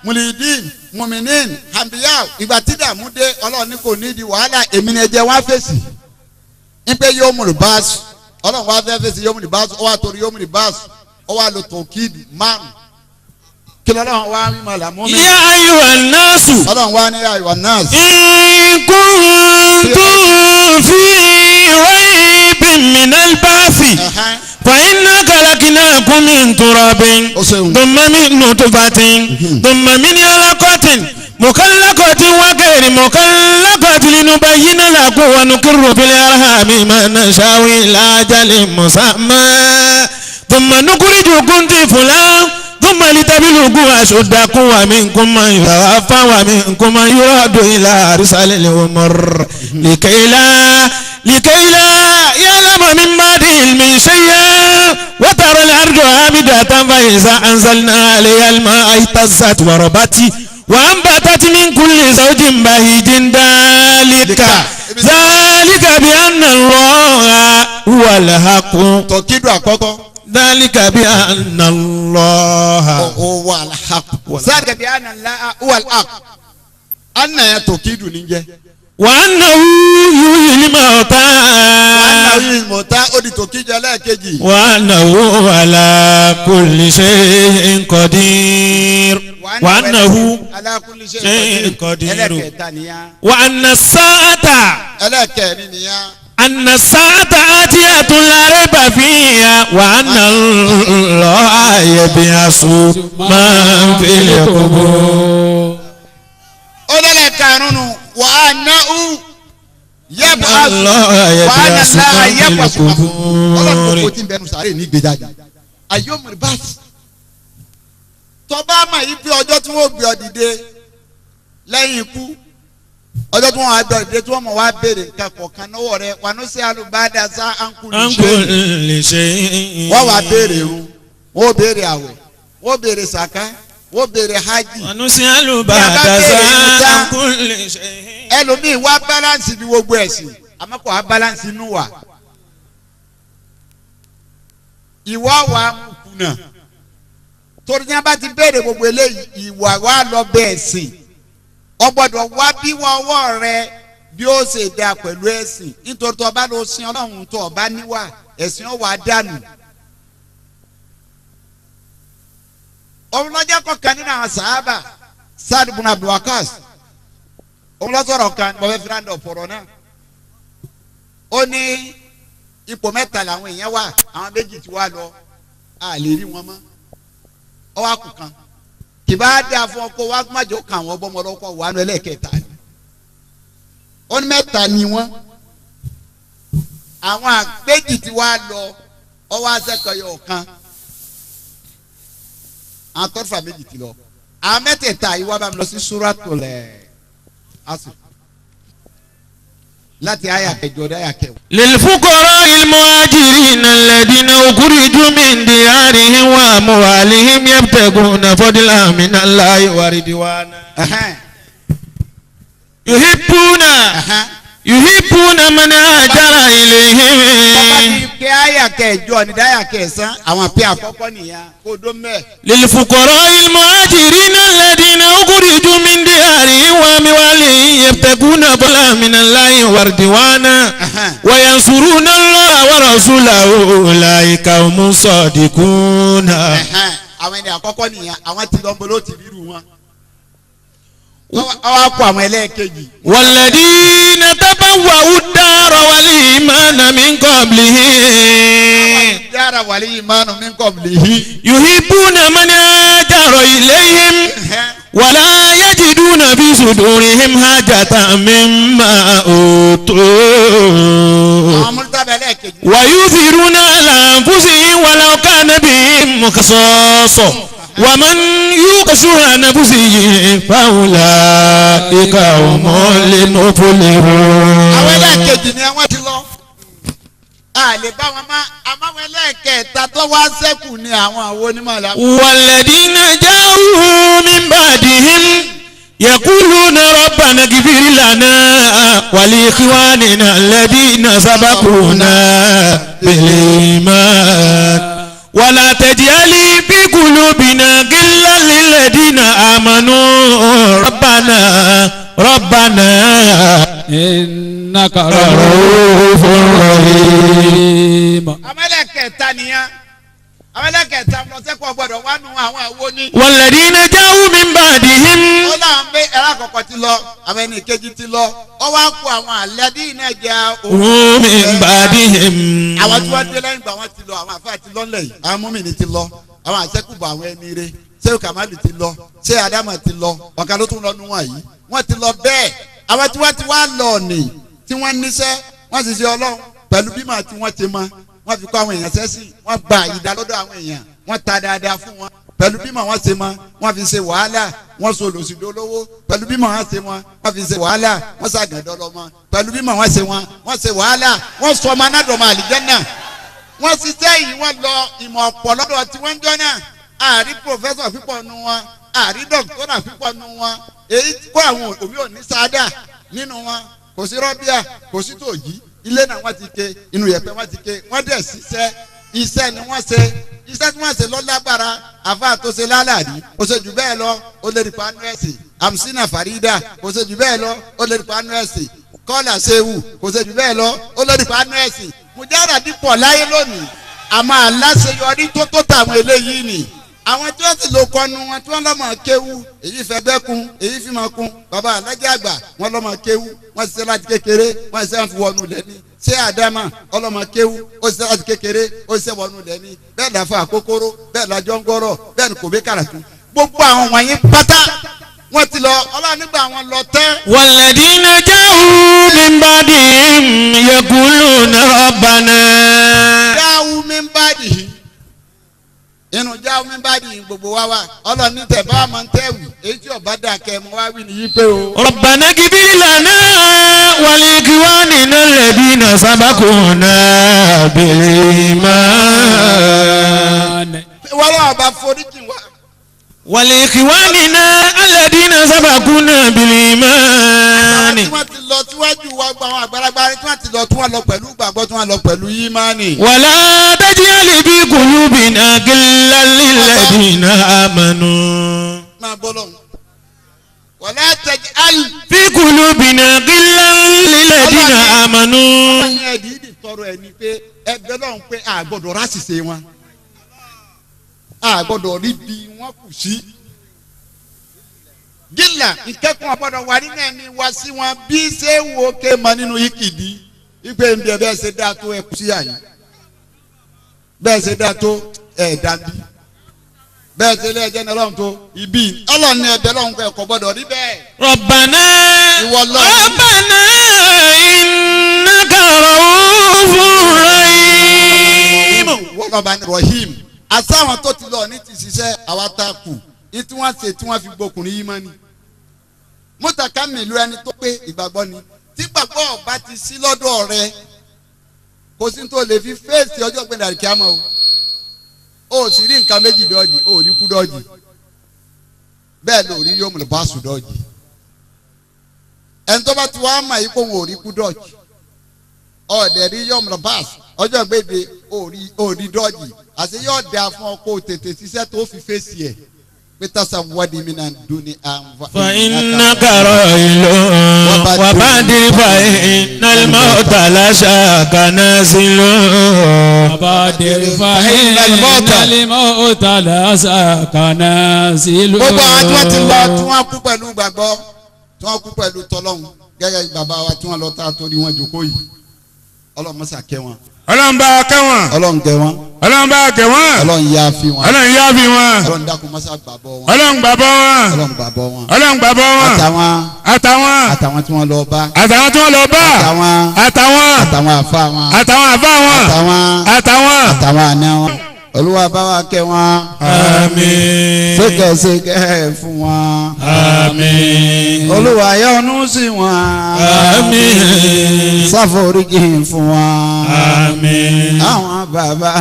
mulidin muminin hambiya ìgbà tí dààmú dé ọlọ́run ní kò ní di wàhálà èmi ni ẹ jẹ́ wá fèsì. ní pé yóò múlò báàsì ọlọ́run wá fẹ́ fèsì yóò múlò báàsì ó wà torí yóò múlò báàsì ó wà lò tòkìdì márùn. kí lọ́lọ́run wá mímọ́ làmú mi. ya ayyuhan nasu. ọlọ́run wá ní àyùwá náà. in kuntum fi raybin minal ba'thi. فإنا خلقناكم من تراب ثم من نطفة ثم من علقة مخلقة وغير مخلقة لنبين لكم ونقر في الأرحام ما نشاء إلى أجل مسمى ثم نخرجكم طفلا ثم لتبلغوا أشدكم ومنكم من يتوفى ومنكم من يراد إلى أرسل الأمور لكي لا يعلم من بعد علم شيئا وترى الأرض هامدة فإذا أنزلنا عليها الماء اهتزت وربت وأنبتت من كل زوج بهيج ذلك بأن الله هو الحق tọ́kídù àkọ́kọ́. ذلك بأن الله هو الحق. ذلك بأن الله هو الحق. anna yẹn tọ́kídù ní jẹ́. وأنه يحيي الموتى. wàhálà yìí mọ̀tá ó di tọ́kídù ẹlẹ́ẹ̀kejì. وأنه على كل شيء قدير. وأنه ala kulli شيء shay'in qadir. قدير. ẹlẹ́ẹ̀kẹta nìyà. وأن الساعة ẹlẹ́ẹ̀kẹrin nìyà. أن الساعة آتية لا ريب فيها وأن الله يبعث من في القبور. ó lẹ́lẹ̀ karùn-ún wà á ná u yẹ́bù وأن الله يبعث من في ọlọ́run kò القبور. tí ń bẹnu sàárè ní ìgbéjáde. ayọ́mọ̀rì báàsì. tọ́ba mà yí pé ọjọ́ tí wọ́n gbé ọ dìde lẹ́yìn ikú ọjọ́ tí wọ́n wá gbé ọ dìde tí wọ́n mọ̀ wá béèrè nǹkan kọ̀ọ̀kan náwó rẹ̀ wànú sí alùbádà sá àǹkùlù عن ṣe. كل شيء. wọ́n wá béèrè irun wọ́n béèrè àwẹ̀ wọ́n béèrè sàká wọ́n béèrè hajj. ونسأل بعد ذلك عن كل شيء. ẹlòmíì wá balance bí gbogbo ẹ̀sìn àmọ́ kò wá balance inú wa. ìwọ wa mú kùnà torí ní a bá ti béèrè gbogbo eléyìí ìwà wa lọ bẹ ẹ̀sìn ọgbọ́dọ̀ wá bí wọn ọwọ́ rẹ bí ó ṣe dá pẹ̀lú ẹ̀sìn nítorí tó ọba lọ sin Ọlọ́run tó ọba níwà ẹ̀sìn ọwọ́ àdánù. ọlọ́jà kọ̀ọ̀kan nínú àwọn sàhábà Sa'd ibn Abi Waqqas ọlọ́sọ̀rọ̀ kan bọ́fẹ́ fúnra ọ̀pọ̀rọ̀ náà ó ní ipò mẹ́ta làwọn èèyàn wà àwọn méjì tí wà lọ a lè rí wọn mọ́ ọwọ́ àkù kan kì bá dé afọ ọkọ wa májò kàn wọ́n bọ́mọ lọ́kọ̀ wà nù ẹlẹ́ẹ̀kẹta ni ó ní mẹ́ta ni wọ́n àwọn àgbéjì tí wà lọ ọwọ́ àṣẹkọ̀yọ̀ kan àwọn tọ́fà méjì ti lọ àwọn mẹ́tẹ̀ẹ̀ta yìí wá bá mi lọ sí Suratul Asr láti àyà kẹjọ dé àyà kẹwàá. للفقراء المهاجرين الذين أخرجوا من ديارهم وأموالهم يبتغون فضلا من الله ورضوانا. yuhibbuna man hajara ilayhim. ọba ti pé àyà kẹjọ ní dáyà kẹsàn àwọn pé àkọ́kọ́ nìyẹn kó dó mẹ́. lil fuqara'il muhajirina alladhina ukhriju min diyarihim wa amwalihim yabtaguna fadlan minallahi wa ridwana wa yansuruna Allaha wa rasulahu ulaika humus sadiquna. àwọn ẹni àkọ́kọ́ nìyẹn àwọn ti lọ bolo ti rírun wọn. ọwọ́ kó àwọn ẹlẹ́ẹ̀kejì. walladhina tabawwa'u ad-dara wal imana min qablihim. dára wàlí ìmánu min qablihi. yuhibbuna man hajara ilayhim wala yajiduna fi sudurihim hajatan mimma utu. àwọn múlítàbẹ̀ ẹlẹ́ẹ̀kejì. wa yuthiruna ala anfusihim walau kana bihim khasasa. ومن يوق شح نفسه فأولئك هم المفلحون. àwọn ẹlẹ́ẹ̀kejì ni àwọn ti lọ. a lè bá wọn má àmọ́ ẹlẹ́ẹ̀kẹta tó wá sẹ́kù ni àwọn àwọn onímọ̀lá. والذين جاءوا من بعدهم يقولون ربنا اغفر لنا ولإخواننا الذين سبقونا بالإيمان ولا تجعل في قلوبنا غلا للذين آمنوا ربنا إنك رؤوف رحيم. amẹ́lẹ̀kẹta nìyẹn amẹ́lẹ̀kẹta lọ́sẹ̀kọ̀ gbọ́dọ̀ wá nu àwọn àwo ní. والذين جاءوا من بعدهم. ó láwọn pé ẹ̀rọ àkọ́kọ́ ti lọ àwọn ẹni kejì ti lọ ó wá kó àwọn àlẹ́dí iná jẹ́ هم من بعدهم. àwọn tí wọ́n dé lẹ́yìn ìgbà wọn ti lọ àwọn àfáà ti lọ lẹ́yìn àwọn múmìnì ti lọ àwọn àṣẹ́kùbọ̀ àwọn ẹni rẹ̀ ṣé kàmáàlì ti lọ ṣé adama ti lọ ọ̀kan ló tún lọ nu wọn yìí wọ́n ti lọ bẹ́ẹ̀ àwọn tí wọ́n ti wá lọ ọ̀nì tí wọ́n níṣẹ́ wọ́n sì ṣe ọlọ́run pẹ̀lú bímọ tí wọ́n ti mọ wọ́n fi kọ́ àwọn èèyàn sẹ́sìn wọ́n gba ìdálọ́dọ̀ àwọn èèyàn wọ́n ta dáadáa fún wọn pẹ̀lú bímọ wọ́n ṣe mọ wọ́n fi ṣe wàhálà wọ́n so lòsìdó lówó pẹ̀lú bímọ wọ́n ṣe wọn wọ́n fi ṣe wàhálà wọ́n ṣàgàdọ́ lọ́mọ pẹ̀lú bímọ wọ́n ṣe wọn wọ́n ṣe wàhálà wọ́n sọ ọmọ anádọ́mọ àlìjẹ́nà wọ́n ṣiṣẹ́ yìí wọ́n lọ ìmọ̀ ọ̀pọ̀ lọ́dọ̀ tí wọ́n ń jọ náà àrí pòfẹ́sọ̀ pípọ̀ nu wọn àrí dọ́kítọ́rà pípọ̀ nu wọn èyí kó àwọn òbí òní sáádà nínú wọn kò sí rọ́bíà kò sí tòjí ilé náà wọ́n ti ké inú yẹ̀pẹ̀ wọ́n ti ké wọ́n dẹ̀ ṣiṣẹ́ iṣẹ́ ni wọ́n ṣe iṣẹ́ tí wọ́n ṣe lọ́lágbára àfa tó ṣe lálàdí kò ṣe jù bẹ́ẹ̀ lọ ó lè rí panu ẹ̀sìn amsina farida kò ṣe jù bẹ́ẹ̀ lọ ó lè rí panu ẹ̀sìn kọ́là sehu kò ṣe jù bẹ́ẹ̀ lọ ó lè rí panu ẹ̀sìn mujara dípọ̀ láyé lónìí àmọ́ aláṣeyọrí tó tó tàwọn eléyìí nì àwọn tí wọ́n ti lò kọnu wọn tí wọ́n lọ́mọ kéwú èyí fẹ́ bẹ́ kun èyí fi mọ̀ kun bàbá alájà àgbà wọ́n lọ́mọ kéwú wọ́n ṣiṣẹ́ láti kékeré wọ́n ṣiṣẹ́ fi wọnú lẹ́ni ṣé àdámà ọlọ́mọ kéwú ó ṣiṣẹ́ láti kékeré ó ṣiṣẹ́ wọnú lẹ́ni bẹ́ẹ̀ làfọ àkókóró bẹ́ẹ̀ làjọ ń gọ́rọ̀ bẹ́ẹ̀ ni kò bẹ́ kàràtú gbogbo àwọn wọ̀nyí pátá wọ́n ti lọ ọlọ́run nígbà wọn lọ tẹ́. والذين جاءوا من بعدهم يقولون ربنا. jáwú mi ń bá dì í inú jáwú mi ń bá dì í gbogbo wa wa ọlọ́run ní tẹ̀ bá wa máa ń tẹ̀wì èyí tí ọba dà kẹ́ mo wá wí nìyí pé o. ربنا اغفر لنا ولإخواننا الذين سبقونا بالإيمان. wọ́n lọ́wọ́ bá foríjì wa. ولإخواننا الذين سبقونا بالإيمان. tí wọ́n ti lọ síwájú wa gba àwọn àgbàlagbà tí wọ́n ti lọ tí wọ́n lọ pẹ̀lú gbàgbọ́ tí wọ́n lọ pẹ̀lú yímánì. ولا تجعل في قلوبنا غلا للذين آمنوا. máa bọ́ lọ́hùn. wala taj'al. في قلوبنا غلا للذين آمنوا. ọlọ́run ẹ̀dí ìdí tọrọ ẹ̀ ni pé ẹgbẹ́ lọ́hùn pé a gbọ́dọ̀ ráṣìṣe wọn a gbọ́dọ̀ rí bí wọ́n kù sí. gíla ìkẹ́kọ̀ọ́ gbọ́dọ̀ wà nínú ẹni wá sí wọn bí ṣé wo ké mọ nínú ìkìdí ìgbé ń bí ẹ bẹ́ẹ̀ ṣe dáa tó ẹ kù sí àyè bẹ́ẹ̀ ṣe dáa tó ẹ dàbí bẹ́ẹ̀ ṣe lé ẹjẹ́ ní ọlọ́run tó ibi ọlọ́run ní ẹbẹ̀ ọlọ́run pé ẹ̀kọ́ gbọ́dọ̀ rí bẹ́ẹ̀. ربنا ربنا إنك رؤوف رحيم. wọ́n lọ́ba ní rahim àsáwọn tó ti lọ ní ti ṣiṣẹ́ àwa ta kù ní tí wọ́n ṣe tí wọ́n fi gbókùnrin yìí mọ́ ni. mọ́tàkà mìlú ẹni tó pé ìgbàgbọ́ ni tí gbàgbọ́ ọba ti sí lọ́dọ̀ rẹ kò sí tó lè fi fèsì ọjọ́ gbẹ̀dẹ̀ àríkíámọ́ o ò sì rí nǹkan méjì dọ́ọ̀jì o ò rí kú dọ́ọ̀jì bẹ́ẹ̀ ló rí yóò mú lè bá sùn dọ́ọ̀jì ẹni tó bá ti wá mà yìí kó wọn ò rí kú dọ́ọ̀jì ọ̀dẹ̀ rí yọ̀mùrọ̀ báàs ọjọ́ gbèdé òrí dọ́ọ̀jì àti yóò dà fún ọ kó tètè ṣiṣẹ́ tó fi fèsì ẹ̀ pé tàṣà wọ́ọ̀dì mi náà dún ní àǹfà. fa iná kàrọ̀ ìlú wàbàdì fa iná mọ́tà láṣà kaná sílò. wàbàdì fa iná mọ́tà láṣà kaná sílò. gbogbo àwọn tí wọ́n ti lọ tí wọ́n kú pẹ̀lú gbàgbọ́ tí wọ́n kú pẹ̀lú tọ́lọ́hún gẹ́gẹ́ bàbá wa tí wọ́n lọ tá a torí wọn jókòó yìí ọlọ́run mọ́sà kẹ́ wọn. ọlọ́run bá kẹ́ wọn. ọlọ́run kẹ́ wọn. ọlọ́run bá kẹ́ wọn. ọlọ́run yá fi wọn. ọlọ́run yá fi wọn. ọlọ́run dákun mọ́sà gbàbọ́ wọn. ọlọ́run gbàbọ́ wọn. ọlọ́run gbàbọ́ wọn. ọlọ́run gbàbọ́ wọn. àtàwọn tí wọ́n lọ bá. àtàwọn tí wọ́n lọ bá. àtàwọn àfa wọn. àtàwọn àna wọn. olúwa bá wa kẹ́ wọn. àmín. ṣékẹ́ṣékẹ́ fún wọn. àmín. olúwa yọ́nú sí wọn. àmín. ṣàforíjì fún wọn. àmín. àwọn bàbá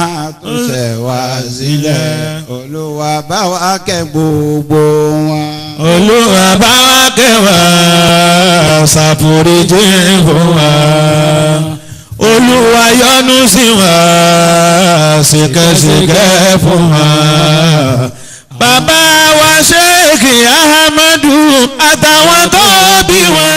tó ṣẹ̀ wá sílẹ̀ olúwa bá wa kẹ́ gbogbo wọn. olúwa bá wa kẹ́ wọn ṣàforíjì fún wọn. olúwa yọ́nú sí wọn ṣìkẹ́ṣìkẹ́ fún wọn. bàbá wa Sheikh Ahmadu àtàwọn tó bí wọn.